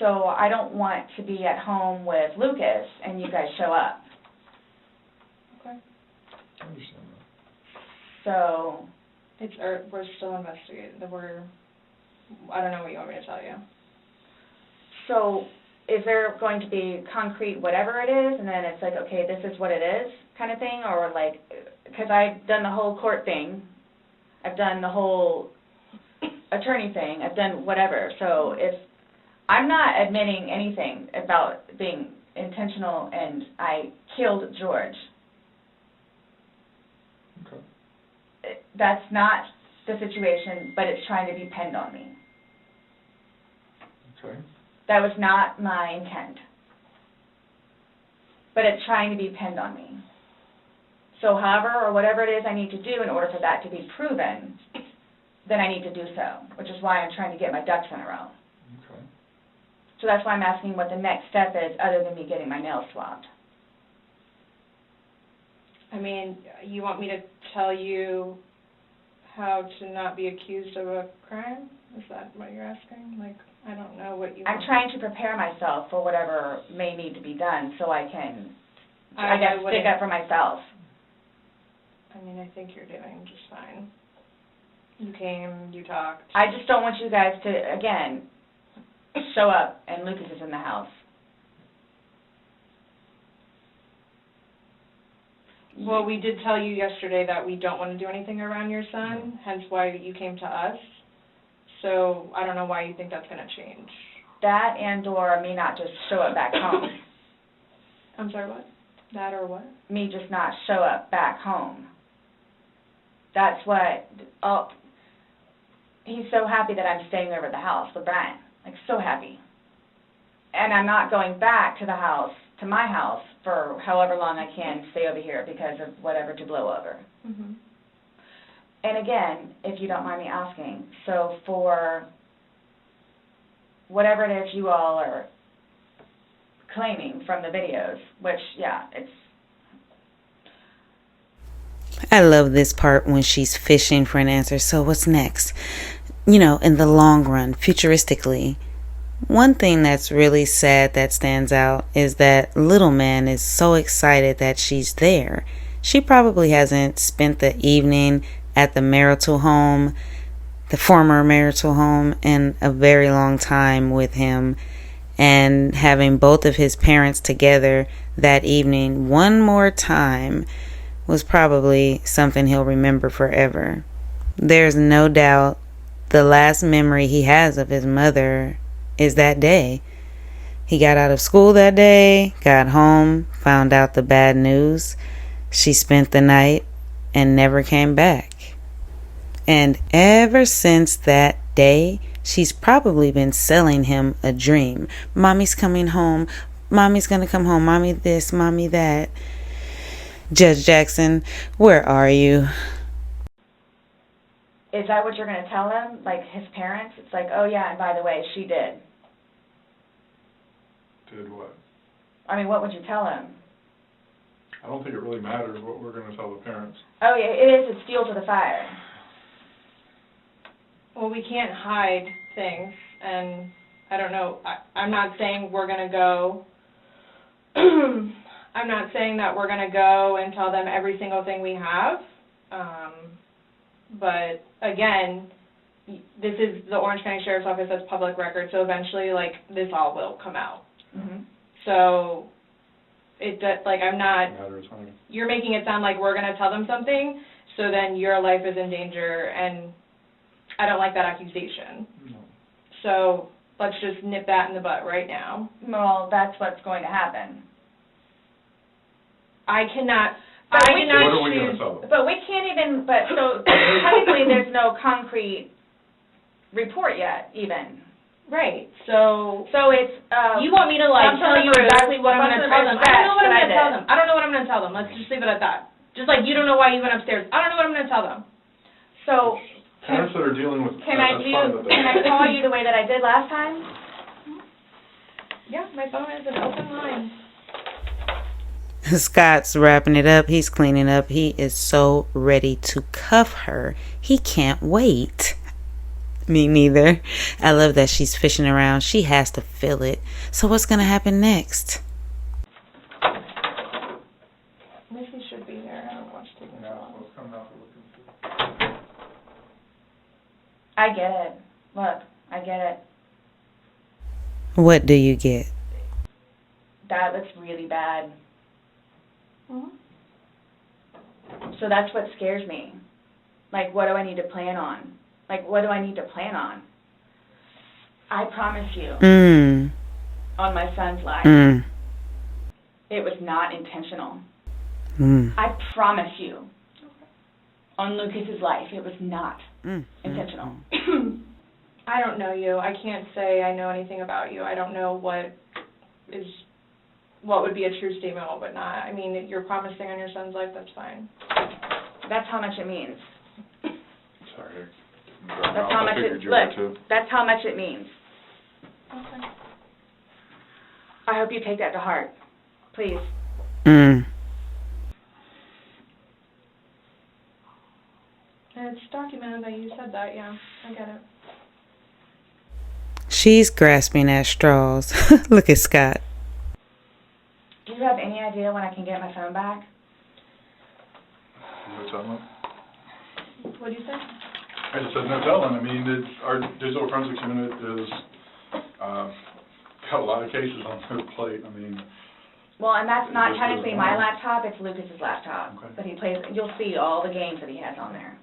B: So I don't want to be at home with Lucas and you guys show up.
D: Okay.
C: I understand that.
B: So...
D: We're still investigating. I don't know what you want me to tell you.
B: So, is there going to be concrete whatever it is, and then it's like, okay, this is what it is, kind of thing, or like, because I've done the whole court thing, I've done the whole attorney thing, I've done whatever, so if, I'm not admitting anything about being intentional and I killed George.
C: Okay.
B: That's not the situation, but it's trying to be pinned on me.
C: Okay.
B: That was not my intent. But it's trying to be pinned on me. So however or whatever it is I need to do in order for that to be proven, then I need to do so, which is why I'm trying to get my ducks in a row.
C: Okay.
B: So that's why I'm asking what the next step is other than me getting my nails swabbed.
D: I mean, you want me to tell you how to not be accused of a crime? Is that what you're asking? Like, I don't know what you want.
B: I'm trying to prepare myself for whatever may need to be done so I can, I guess, stick up for myself.
D: I mean, I think you're doing just fine. You came, you talked.
B: I just don't want you guys to, again, show up and Lucas is in the house.
D: Well, we did tell you yesterday that we don't want to do anything around your son, hence why you came to us. So I don't know why you think that's going to change.
B: That and or me not just show up back home.
D: I'm sorry, what? That or what?
B: Me just not show up back home. That's what, oh, he's so happy that I'm staying over at the house with Brian. Like, so happy. And I'm not going back to the house, to my house, for however long I can stay over here because of whatever to blow over.
D: Mm-hmm.
B: And again, if you don't mind me asking, so for whatever it is you all are claiming from the videos, which, yeah, it's...
A: I love this part when she's fishing for an answer. So what's next? You know, in the long run, futuristically, one thing that's really sad that stands out is that little man is so excited that she's there. She probably hasn't spent the evening at the marital home, the former marital home, in a very long time with him. And having both of his parents together that evening one more time was probably something he'll remember forever. There's no doubt the last memory he has of his mother is that day. He got out of school that day, got home, found out the bad news. She spent the night and never came back. And ever since that day, she's probably been selling him a dream. Mommy's coming home. Mommy's gonna come home. Mommy this, mommy that. Judge Jackson, where are you?
B: Is that what you're going to tell him? Like, his parents? It's like, oh, yeah, and by the way, she did.
C: Did what?
B: I mean, what would you tell him?
C: I don't think it really matters what we're going to tell the parents.
B: Oh, yeah, it is. It's fuel to the fire.
D: Well, we can't hide things, and I don't know. I'm not saying we're going to go. I'm not saying that we're going to go and tell them every single thing we have. But, again, this is the Orange County Sheriff's Office, that's public record, so eventually, like, this all will come out.
B: Mm-hmm.
D: So, like, I'm not,
C: Matters, honey.
D: you're making it sound like we're going to tell them something, so then your life is in danger, and I don't like that accusation.
C: No.
D: So, let's just nip that in the butt right now.
B: Well, that's what's going to happen.
D: I cannot
C: What are we
D: choose.
C: going to tell them?
B: But we can't even, but so technically there's no concrete report yet, even.
D: Right, so
B: it's,
D: you want me to, like, tell you exactly what I'm going to tell them. I don't know what I'm going to tell them. I don't know what I'm going to tell them. Let's just leave it at that. Just like you don't know why you went upstairs. I don't know what I'm going to tell them.
B: So,
C: Parents that are dealing with
B: can I call you the way that I did last time?
D: Yeah, my phone is an open line.
A: Scott's wrapping it up. He's cleaning up. He is so ready to cuff her. He can't wait. Me neither. I love that she's fishing around. She has to feel it. So what's going to happen next?
D: Missy should be there. I don't watch TV.
C: No, let's come out and look and see.
B: I get it. Look, I get it.
A: What do you get?
B: That looks really bad.
D: Mm-hmm.
B: So that's what scares me. Like, what do I need to plan on? Like, what do I need to plan on? I promise you, on my son's life, It was not intentional.
A: Mm.
B: I promise you. On Lucas's life, it was not
A: Mm.
B: intentional.
D: I don't know you. I can't say I know anything about you. I don't know what would be a true statement, what would not. I mean, if you're promising on your son's life, that's fine.
B: That's how much it means.
C: Sorry.
B: That's how much it, look, that's how much it means.
D: Okay.
B: I hope you take that to heart. Please.
A: Mm.
D: And it's documented that you said that, yeah. I get it.
A: She's grasping at straws. Look at Scott.
B: Do you have any idea when I can get my phone back?
C: No telling.
D: What do you say?
C: I just said no telling. I mean, our digital forensics unit is got a lot of cases on their plate. I mean.
B: Well, and that's not
C: This is
B: technically my
C: mine.
B: laptop, it's Lucas's laptop.
C: Okay.
B: But he plays, you'll see all the games that he has on there.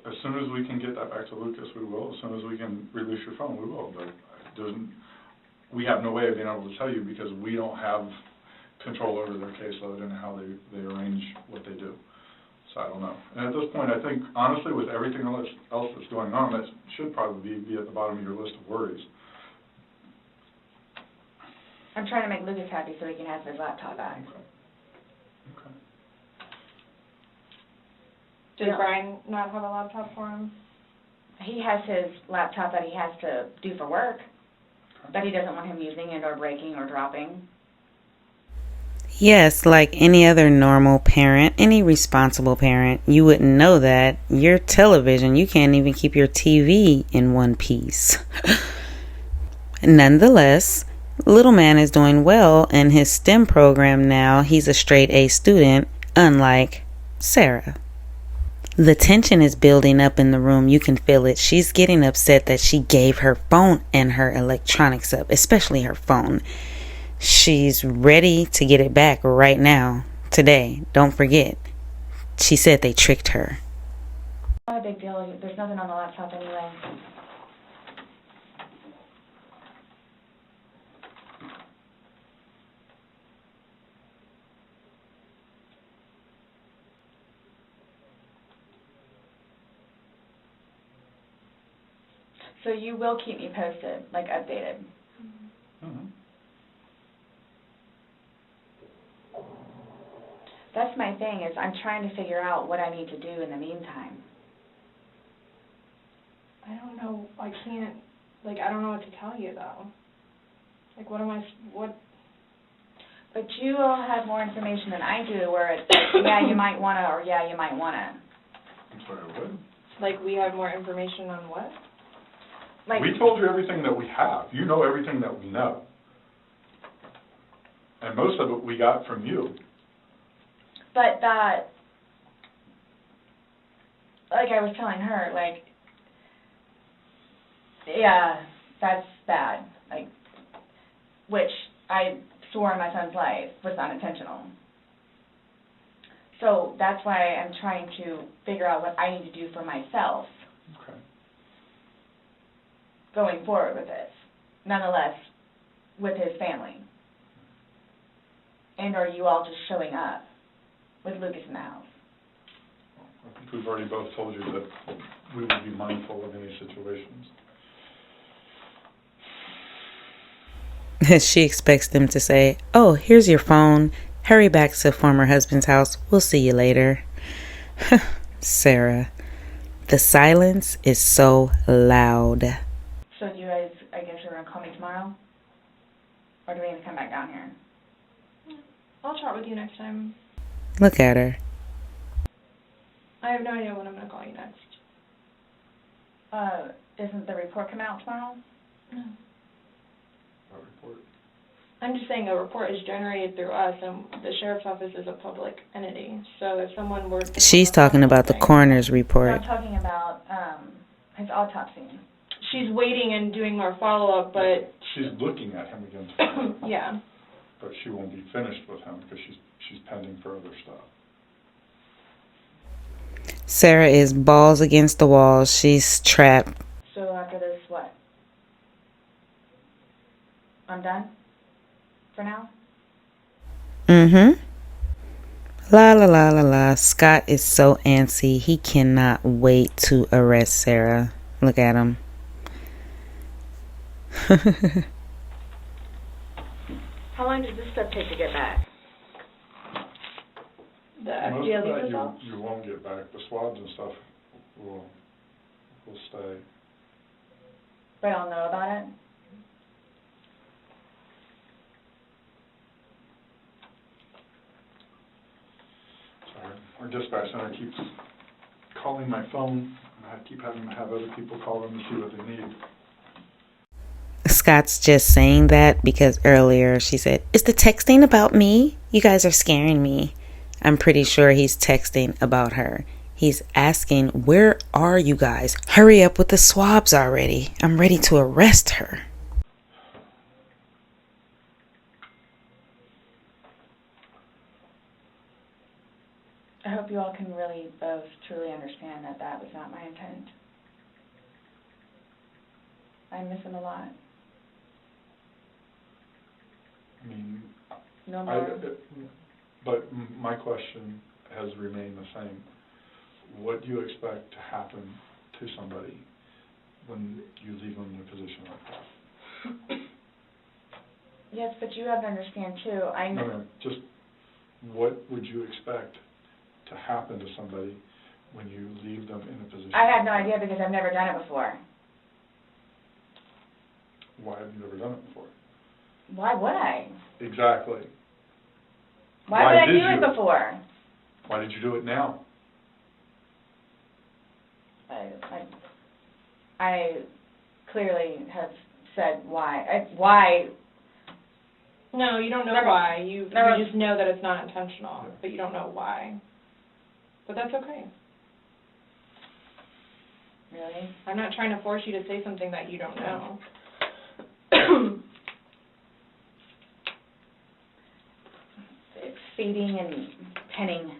C: As soon as we can get that back to Lucas, we will. As soon as we can release your phone, we will. But we have no way of being able to tell you because we don't have control over their caseload and how they arrange what they do. So I don't know. And at this point, I think, honestly, with everything else that's going on, that should probably be at the bottom of your list of worries.
B: I'm trying to make Lucas happy so he can have his laptop back.
C: Okay.
D: Does
B: Yeah.
D: Brian not have a laptop for him?
B: He has his laptop that he has to do for work, that he doesn't want him using it or breaking or dropping.
A: Yes, like any other normal parent, any responsible parent, you wouldn't know that. Your television, you can't even keep your TV in one piece. Nonetheless, little man is doing well in his STEM program now. He's a straight A student, unlike Sarah. The tension is building up in the room. You can feel it. She's getting upset that she gave her phone and her electronics up, especially her phone. She's ready to get it back right now, today. Don't forget. She said they tricked her.
B: Not a big deal. There's nothing on the laptop anyway. So you will keep me posted, like updated.
C: Mm-hmm.
B: That's my thing, is I'm trying to figure out what I need to do in the meantime.
D: I don't know. I can't, I don't know what to tell you, though. What?
B: But you all have more information than I do, where it's, yeah, you might want to, or yeah, you might want to.
C: I'm sorry, what?
D: We have more information on what?
C: We told you everything that we have. You know everything that we know. And most of it we got from you.
B: But that, like I was telling her, yeah, that's bad. Which I swore on my son's life was not intentional. So that's why I'm trying to figure out what I need to do for myself.
C: Okay.
B: Going forward with this, nonetheless, with his family. And are you all just showing up with Lucas in the house?
C: I think we've already both told you that we would be mindful of any situations.
A: She expects them to say, "Oh, here's your phone. Hurry back to former husband's house. We'll see you later." Sarah, the silence is so loud.
B: So do you guys, I guess you're going to call me tomorrow? Or do we need to come back down here?
D: I'll chat with you next time.
A: Look at her.
D: I have no idea when I'm going to call you next.
B: Isn't the report coming out tomorrow?
D: No.
C: Our report.
D: I'm just saying a report is generated through us, and the sheriff's office is a public entity. So if someone were to...
A: She's talking about the coroner's
B: No,
A: report.
B: I'm talking about his autopsy.
D: She's waiting and doing more follow-up, but...
C: She's looking at him again tomorrow.
D: Yeah.
C: But she won't be finished with him because she's pending for other stuff.
A: Sarah is balls against the wall. She's trapped.
B: So after this, what? I'm done? For now?
A: Mm-hmm. La la la la la. Scott is so antsy. He cannot wait to arrest Sarah. Look at him.
B: How long does this stuff take to get back?
D: The
C: Most
D: FDA
C: of that
D: results?
C: you won't get back. The swabs and stuff will stay.
B: But I'll know about it?
C: Sorry. Our dispatch center keeps calling my phone, and I keep having to have other people call them to see what they need.
A: Scott's just saying that because earlier she said, "Is the texting about me? You guys are scaring me." I'm pretty sure he's texting about her. He's asking, "Where are you guys? Hurry up with the swabs already. I'm ready to arrest her."
B: I hope you all can really both truly understand that that was not my intent. I miss him a lot.
C: I mean,
B: No more.
C: but my question has remained the same. What do you expect to happen to somebody when you leave them in a position like that?
B: Yes, but you have to understand too, I know.
C: No, just what would you expect to happen to somebody when you leave them in a position?
B: I had no idea because I've never done it before.
C: Why have you never done it before?
B: Why would I?
C: Exactly.
B: Why would I do it before?
C: Why did you do it now?
B: I clearly have said why. Why?
D: No, you don't know
B: Never-
D: why. You
B: never-
D: just know that it's not intentional,
C: Yeah.
D: but you don't know why. But that's okay.
B: Really?
D: I'm not trying to force you to say something that you don't know.
B: It's feeding and penning.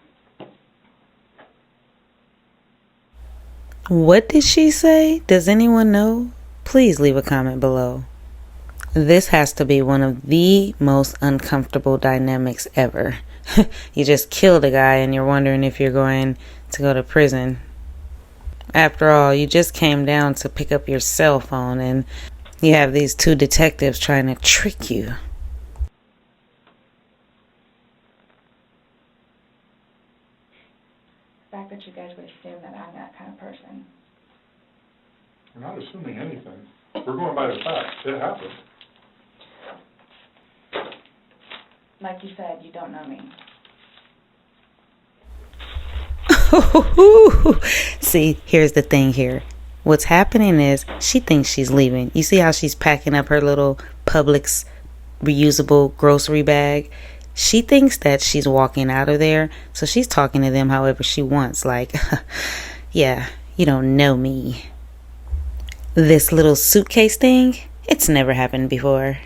A: What did she say? Does anyone know? Please leave a comment below. This has to be one of the most uncomfortable dynamics ever. You just killed a guy and you're wondering if you're going to go to prison. After all, you just came down to pick up your cell phone and you have these two detectives trying to trick you.
B: The fact that you guys would assume that I'm that kind of person.
C: We're not assuming anything. We're going by the facts. It happened.
B: Like you said, you don't know me.
A: See, here's the thing here. What's happening is she thinks she's leaving. You see how she's packing up her little Publix reusable grocery bag? She thinks that she's walking out of there, so she's talking to them however she wants. Like, yeah, you don't know me. This little suitcase thing, it's never happened before.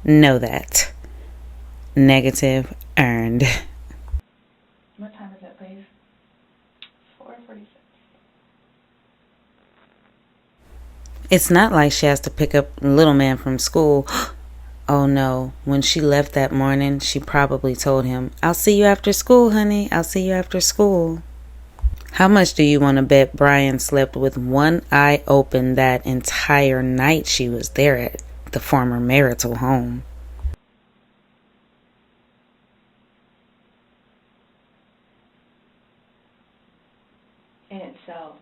A: Know that. Negative earned.
B: What time is it, please?
D: 4:46.
A: It's not like she has to pick up little man from school. Oh no, when she left that morning, she probably told him, "I'll see you after school, honey. I'll see you after school." How much do you want to bet Brian slept with one eye open that entire night she was there at the former marital home?
B: In itself,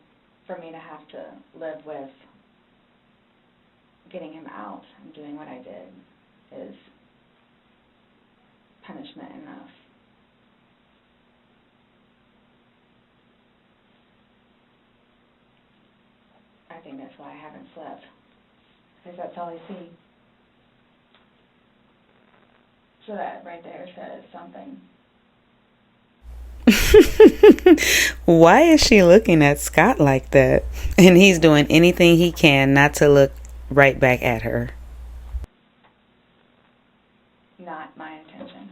B: for me to have to live with getting him out and doing what I did is punishment enough. I think that's why I haven't slept, because that's all I see. So that right there says something.
A: Why is she looking at Scott like that? And he's doing anything he can not to look right back at her.
B: Not my intention.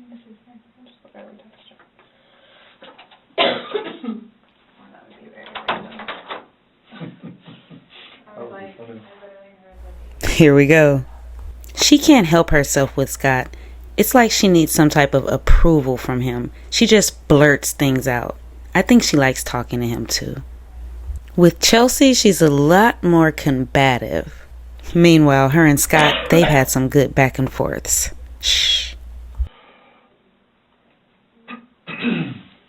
D: This is fine. I'll just look over text her. Well, that would be very random.
C: That would be funny.
A: Here we go. She can't help herself with Scott. It's like she needs some type of approval from him. She just blurts things out. I think she likes talking to him too. With Chelsea, she's a lot more combative. Meanwhile, her and Scott, they've had some good back and forths. Shh.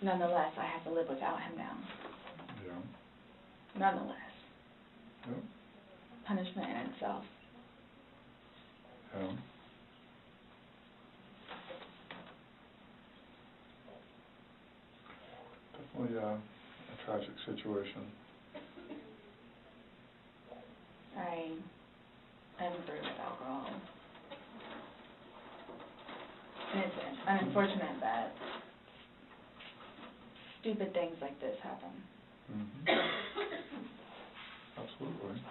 B: Nonetheless, I have to live without him now.
C: Yeah.
B: Nonetheless.
C: Yeah.
B: Punishment in itself.
C: Yeah. Definitely a tragic situation.
B: I'm through with alcohol. And it's unfortunate that stupid things like this happen.
C: Mm-hmm. Absolutely.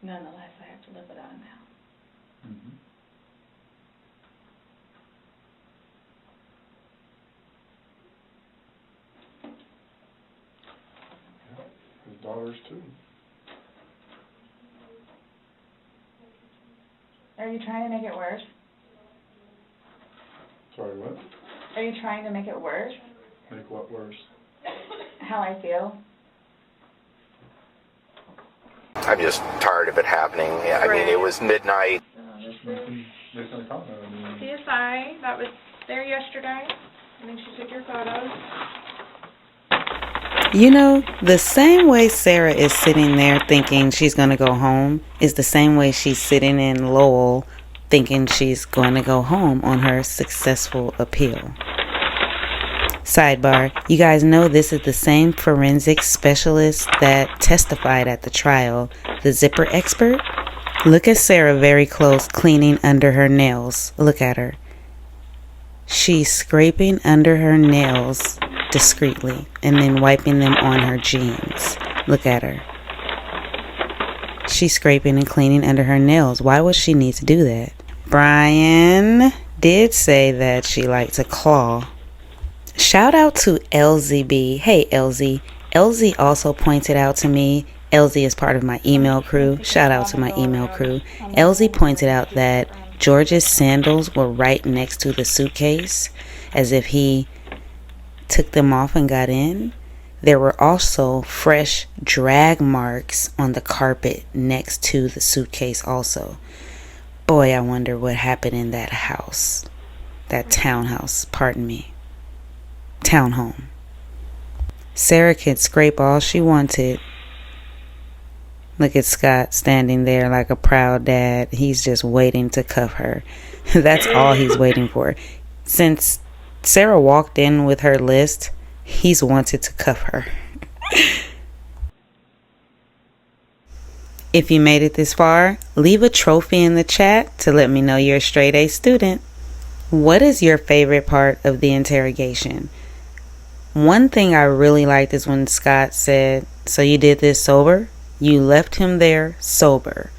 B: Nonetheless, I have to live without him now.
C: Mm-hmm. Yeah. His daughters too.
B: Are you trying to make it worse?
C: Sorry, what?
B: Are you trying to make it worse?
C: Make what worse?
B: How I feel?
F: I'm just tired of it happening. I mean, it was midnight.
C: Making a comment. I mean,
D: CSI that was there yesterday. I think she took your photos.
A: You know, the same way Sarah is sitting there thinking she's going to go home is the same way she's sitting in Lowell thinking she's going to go home on her successful appeal. Sidebar, you guys know this is the same forensic specialist that testified at the trial, the zipper expert. Look at Sarah very close, cleaning under her nails. Look at her. She's scraping under her nails discreetly and then wiping them on her jeans. Look at her. She's scraping and cleaning under her nails. Why would she need to do that? Brian did say that she liked to claw. Shout out to LZB. Hey, LZ. LZ also pointed out to me, LZ is part of my email crew. Shout out to my email crew. LZ pointed out that George's sandals were right next to the suitcase, as if he took them off and got in. There were also fresh drag marks on the carpet next to the suitcase also. Boy, I wonder what happened in that house. That townhouse, pardon me. Townhome. Sarah could scrape all she wanted. Look at Scott standing there like a proud dad. He's just waiting to cuff her. That's all he's waiting for. Since Sarah walked in with her list, he's wanted to cuff her. If you made it this far, leave a trophy in the chat to let me know you're a straight A student. What is your favorite part of the interrogation? One thing I really liked is when Scott said, "So you did this sober?" You left him there sober.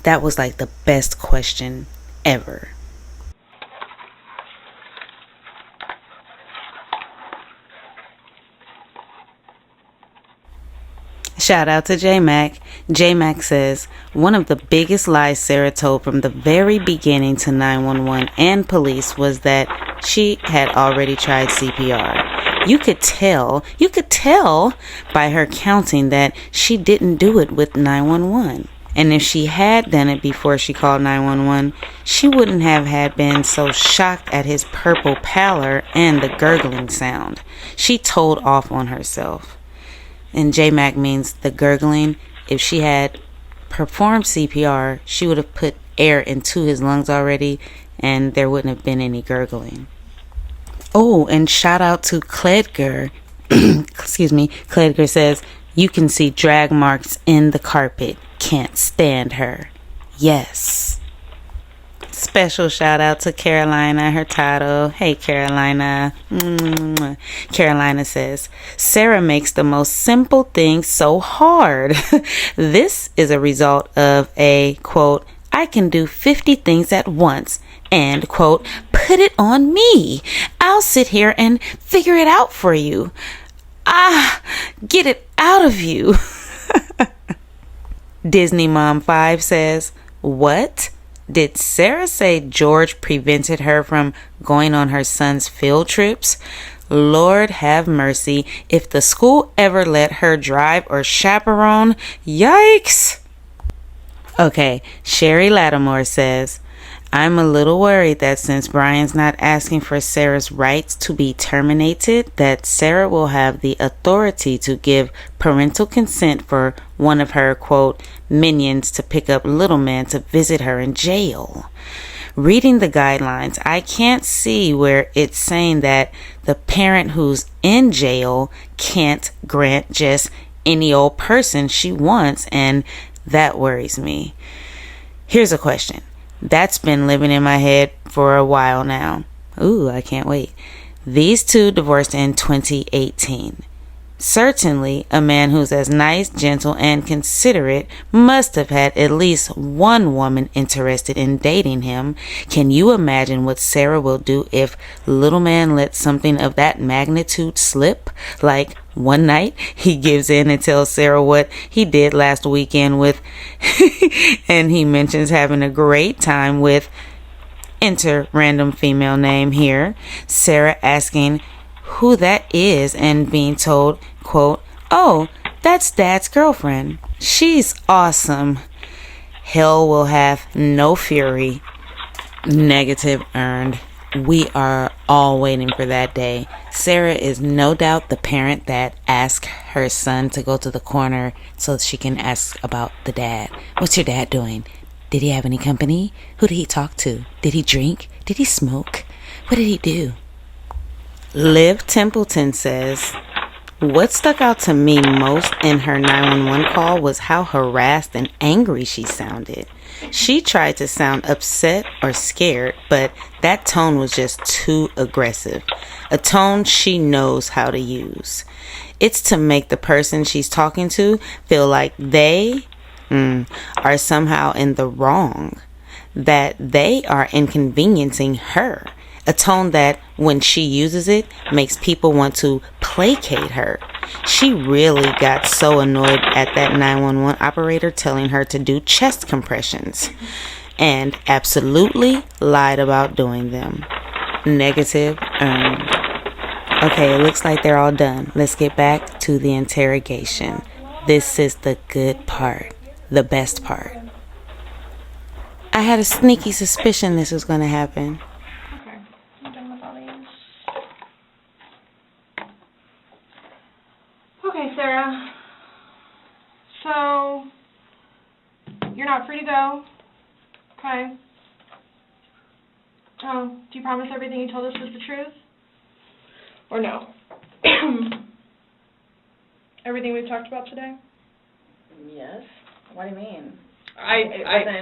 A: That was like the best question ever. Shout out to J-Mac. J-Mac says, one of the biggest lies Sarah told from the very beginning to 911 and police was that she had already tried CPR. You could tell by her counting that she didn't do it with 911. And if she had done it before she called 911, she wouldn't have been so shocked at his purple pallor and the gurgling sound. She told off on herself. And J-Mac means the gurgling. If she had performed CPR, she would have put air into his lungs already, and there wouldn't have been any gurgling. Oh, and shout out to Cledgar. Excuse me. Cledgar says, you can see drag marks in the carpet. Can't stand her. Yes. Special shout out to Carolina Hurtado. Hey, Carolina. Carolina says, Sarah makes the most simple things so hard. This is a result of a, quote, I can do 50 things at once, and, quote, put it on me. I'll sit here and figure it out for you. Get it out of you. Disney Mom 5 says, what? Did Sarah say George prevented her from going on her son's field trips? Lord have mercy. If the school ever let her drive or chaperone, yikes. Okay, Sherry Lattimore says, I'm a little worried that since Brian's not asking for Sarah's rights to be terminated, that Sarah will have the authority to give parental consent for one of her, quote, minions to pick up little man to visit her in jail. Reading the guidelines, I can't see where it's saying that the parent who's in jail can't grant just any old person she wants, and that worries me. Here's a question that's been living in my head for a while now. Ooh, I can't wait. These two divorced in 2018. Certainly, a man who's as nice, gentle, and considerate must have had at least one woman interested in dating him. Can you imagine what Sarah will do if little man lets something of that magnitude slip? Like, one night, he gives in and tells Sarah what he did last weekend with, and he mentions having a great time with, enter random female name here, Sarah asking who that is and being told, quote, oh, that's Dad's girlfriend. She's awesome. Hell will have no fury. Negative earned. We are all waiting for that day. Sarah is no doubt the parent that asked her son to go to the corner so she can ask about the dad. What's your dad doing? Did he have any company? Who did he talk to? Did he drink? Did he smoke? What did he do? Liv Templeton says, what stuck out to me most in her 911 call was how harassed and angry she sounded. She tried to sound upset or scared, but that tone was just too aggressive. A tone she knows how to use. It's to make the person she's talking to feel like they are somehow in the wrong, that they are inconveniencing her. A tone that, when she uses it, makes people want to placate her. She really got so annoyed at that 911 operator telling her to do chest compressions, and absolutely lied about doing them. Negative earned. Okay, it looks like they're all done. Let's get back to the interrogation. This is the good part, the best part. I had a sneaky suspicion this was going to happen.
D: Okay, Sarah. So, you're not free to go. Okay. Oh, do you promise everything you told us was the truth? Or no? Everything we've talked about today?
B: Yes. What do you mean?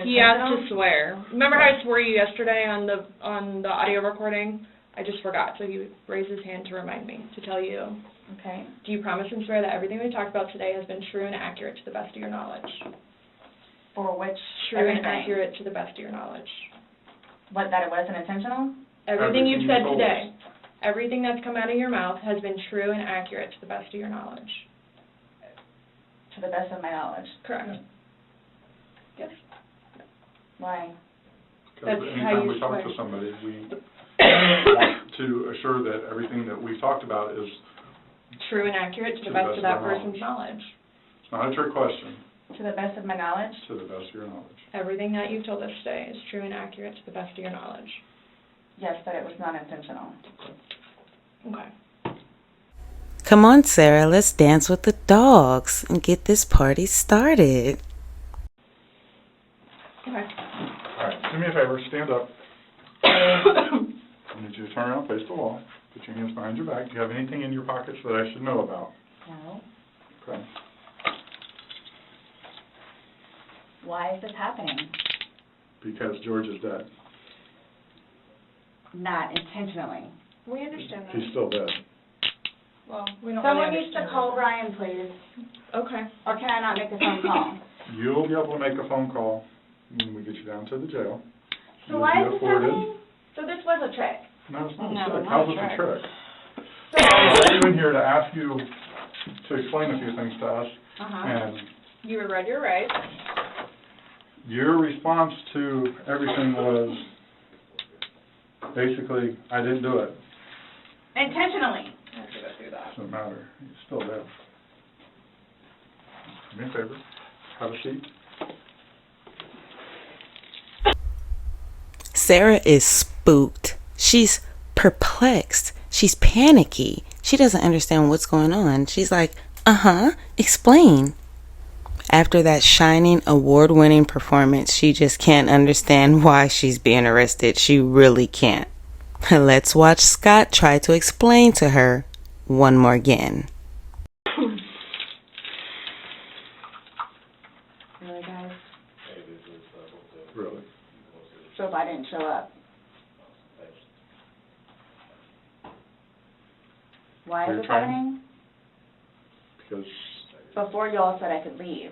D: He asked to swear. Remember how I swore you yesterday on the audio recording? I just forgot, so he raised his hand to remind me, to tell you.
B: Okay.
D: Do you promise and swear that everything we talked about today has been true and accurate to the best of your knowledge?
B: For which
D: True
B: everything?
D: and accurate to the best of your knowledge.
B: What, that it wasn't intentional?
D: Everything you've
C: you
D: said
C: told
D: today,
C: us.
D: everything that's come out of your mouth has been true and accurate to the best of your knowledge.
B: To the best of my knowledge.
D: Correct. Yes.
B: Why?
C: Because
D: That's how
C: anytime
D: you
C: we talk
D: swear.
C: to somebody, we want to assure that everything that we talked about is,
D: True and accurate to the best of that person's knowledge.
C: it's not a trick question,
B: To the best of my knowledge?
C: to the best of your knowledge.
D: Everything that you've told us today is true and accurate to the best of your knowledge.
B: Yes, but it was not intentional.
D: Okay.
A: Come on, Sarah, let's dance with the dogs and get this party started.
D: Okay.
C: All right, do me a favor, stand up. I need you to turn around, face the wall, put your hands behind your back. Do you have anything in your pockets that I should know about?
B: No.
C: Okay.
B: Why is this happening?
C: Because George is dead.
B: Not intentionally.
D: We understand that.
C: He's still dead.
D: Well, we don't
B: Someone
D: really
B: needs to
D: understand
B: call
D: that.
B: Brian, please.
D: Okay.
B: Or can I not make a phone call?
C: You'll be able to make a phone call when we get you down to the jail.
B: So
C: You'll
B: why
C: be
B: is this
C: afforded-
B: happening? So this was a trick.
C: No, it's not
B: No,
C: a trick.
B: not
C: How's
B: a
C: it a
B: trick.
C: trick?
B: So
C: I'm in here to ask you to explain a few things to us, and
B: You were read your rights.
C: your response to everything was basically, I didn't do it.
B: Intentionally. I have to go through that.
C: Doesn't matter, it's still there. Do me a favor, have a seat.
A: Sarah is spooked. She's perplexed. She's panicky. She doesn't understand what's going on. She's like, explain. After that shining, award-winning performance, she just can't understand why she's being arrested. She really can't. Let's watch Scott try to explain to her one more again.
B: Really, guys?
C: Really.
B: So if I didn't show up, why is this happening?
C: Because
B: Before you all said I could leave,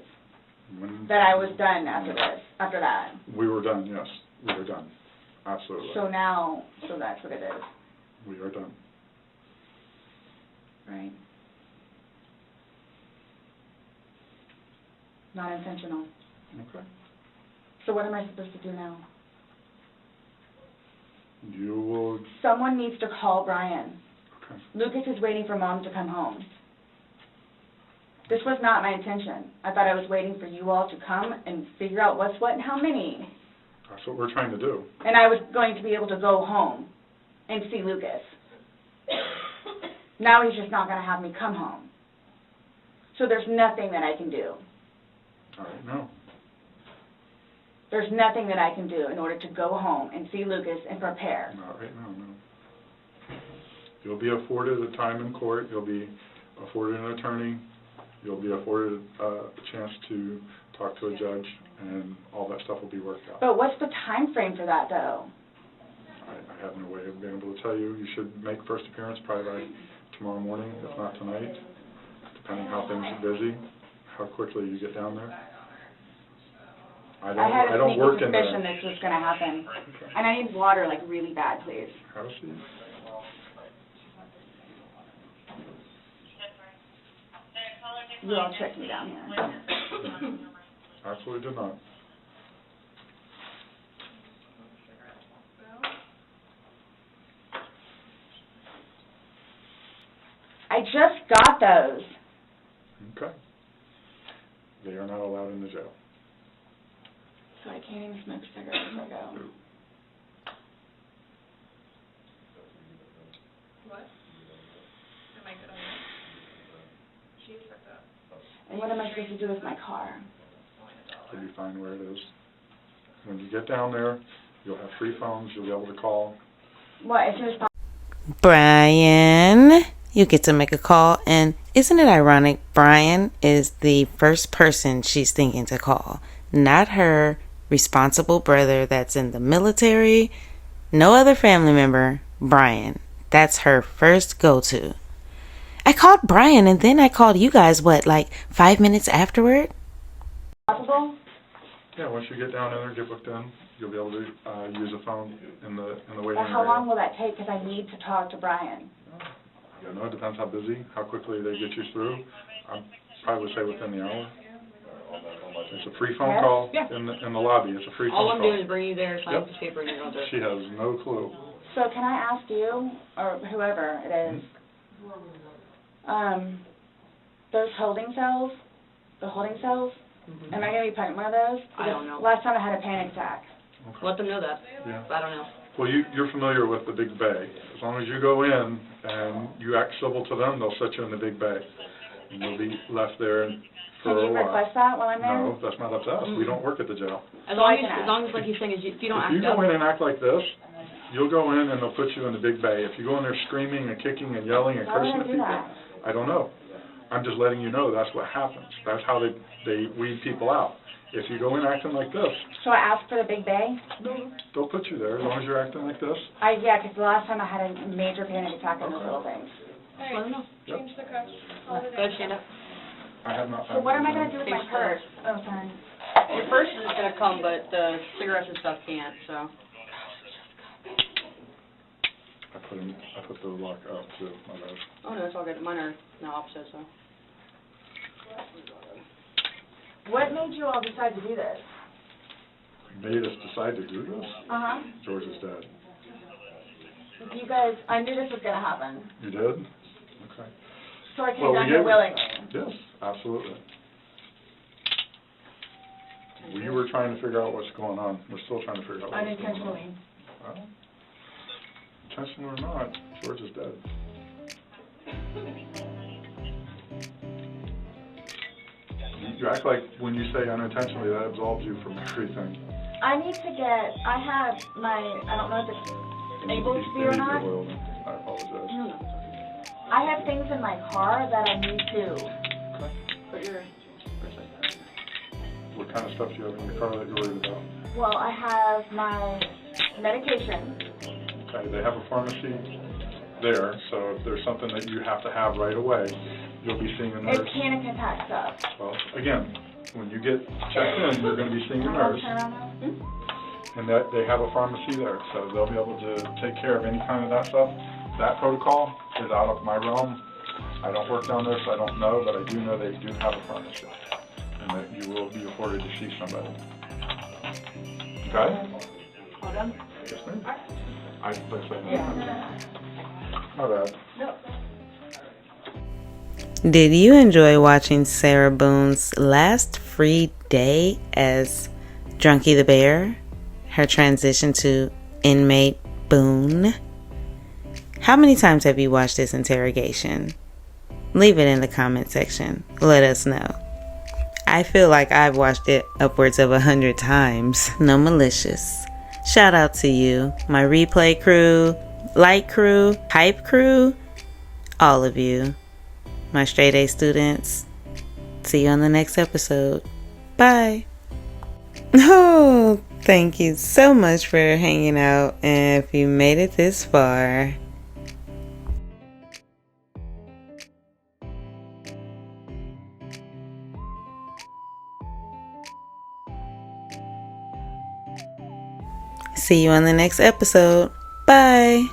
C: when
B: that I was done after that.
C: we were done, yes, we were done, absolutely.
B: So that's what it is,
C: We are done.
B: right? Not intentional.
C: Okay.
B: So what am I supposed to do now?
C: You will,
B: Someone needs to call Brian.
C: okay.
B: Lucas is waiting for Mom to come home. This was not my intention. I thought I was waiting for you all to come and figure out what's what and how many.
C: That's what we're trying to do.
B: And I was going to be able to go home and see Lucas. Now he's just not going to have me come home. So there's nothing that I can do.
C: All right, no.
B: There's nothing that I can do in order to go home and see Lucas and prepare.
C: Not right now, no. You'll be afforded a time in court, you'll be afforded an attorney, you'll be afforded a chance to talk to a judge, and all that stuff will be worked out.
B: But what's the time frame for that, though?
C: I have no way of being able to tell you. You should make first appearance probably by tomorrow morning, if not tonight, depending how things are busy, how quickly you get down there. I
B: had a
C: don't work
B: sneaky
C: in there.
B: suspicion this was going to happen.
C: Okay.
B: And I need water, like, really bad, please.
C: Have a seat.
B: You all tricked me down here.
C: Absolutely did not.
B: I just got those.
C: Okay. They are not allowed in the jail.
B: So I can't even smoke cigarettes if I go.
D: What? Am I good on that? She's fucked up.
B: And what am I supposed to do with my car?
C: You'll be fine where it is. When you get down there, you'll have free phones, you'll be able to call.
B: What, as soon as possible?
A: Brian, you get to make a call, and isn't it ironic? Brian is the first person she's thinking to call, not her responsible brother that's in the military, no other family member, Brian. That's her first go-to. I called Brian, and then I called you guys, like 5 minutes afterward?
B: Possible?
C: Yeah, once you get down there, get booked in, you'll be able to use a phone in the waiting
B: But
C: area.
B: how long will that take? Because I need to talk to Brian.
C: I don't know, it depends how busy, how quickly they get you through. I probably would say within the hour. It's a free phone
B: Yes?
C: call
D: Yeah.
C: in the lobby. It's a free phone
D: All
C: call.
D: I'm doing is bringing you there, sign
C: Yep.
D: a piece of paper, and you're going to do it.
C: She has no clue.
B: So can I ask you, or whoever it is, those holding cells, the holding cells,
D: Mhm.
B: am I going to be put in one of those?
D: I don't know.
B: Last time I had a panic attack.
C: Okay.
D: Let them know that.
C: Yeah.
D: I don't know.
C: Well, you're familiar with the big bay. As long as you go in and you act civil to them, they'll set you in the big bay. And you'll be left there for
B: Can
C: a
B: you
C: while.
B: request that while I'm there?
C: No, that's not up to us. We don't work at the jail.
D: As
B: So
D: long
B: I
D: as,
B: can ask.
D: like he's saying, is if you don't
C: If
D: act
C: you
D: up,
C: go in and act like this, you'll go in and they'll put you in the big bay. If you go in there screaming and kicking and yelling and
B: Why would
C: cursing
B: I
C: at
B: do
C: people,
B: that?
C: I don't know. I'm just letting you know that's what happens. That's how they weed people out. If you go in acting like this,
B: So I asked for the big bay?
C: no, they'll put you there as long as you're acting like this.
B: Yeah, because the last time I had a major panic attack on those little things.
D: let them know.
C: Yep.
D: Go ahead, stand up.
C: I have not
B: So
C: found
B: what am I
C: anything.
B: going to do with my purse? Oh, sorry.
D: Your purse is going to come, but the cigarettes and stuff can't, so.
C: I put the lock up too, my bad.
D: Oh, no, it's all good. Mine are the opposite, so.
B: What made you all decide to do this?
C: Made us decide to do this?
B: Uh-huh.
C: George is dead.
B: You guys, I knew this was gonna happen,
C: You did? Okay.
B: so I came
C: Well,
B: down
C: we
B: here
C: gave-
B: willingly.
C: Yes, absolutely. We were trying to figure out what's going on. We're still trying to figure out what's going on.
B: Unintentionally.
C: Well, intentional or not, George is dead. You act like when you say unintentionally, that absolves you from everything.
B: I need to get, I have my, I don't know if it's able to be or not.
C: I apologize.
B: I have things in my car that I need to put your,
C: What kind of stuff do you have in your car that you're worried about?
B: well, I have my medication.
C: Okay, they have a pharmacy there, so if there's something that you have to have right away, you'll be seeing a nurse.
B: It's panic attack stuff.
C: Well, again, when you get checked in, you're going to be seeing a nurse,
B: Turn around now.
C: and that they have a pharmacy there, so they'll be able to take care of any kind of that stuff. That protocol is out of my realm. I don't work down there, so I don't know, but I do know they do have a pharmacy, and that you will be afforded to see somebody. Okay?
B: Hold on.
C: Yes, ma'am. I can say no. My bad.
A: Did you enjoy watching Sarah Boone's last free day as Drunky the Bear? Her transition to inmate Boone? How many times have you watched this interrogation? Leave it in the comment section. Let us know. I feel like I've watched it upwards of 100 times. No malicious. Shout out to you, my replay crew, light crew, hype crew, all of you. My straight A students. See you on the next episode. Bye. Oh, thank you so much for hanging out. And if you made it this far, see you on the next episode. Bye.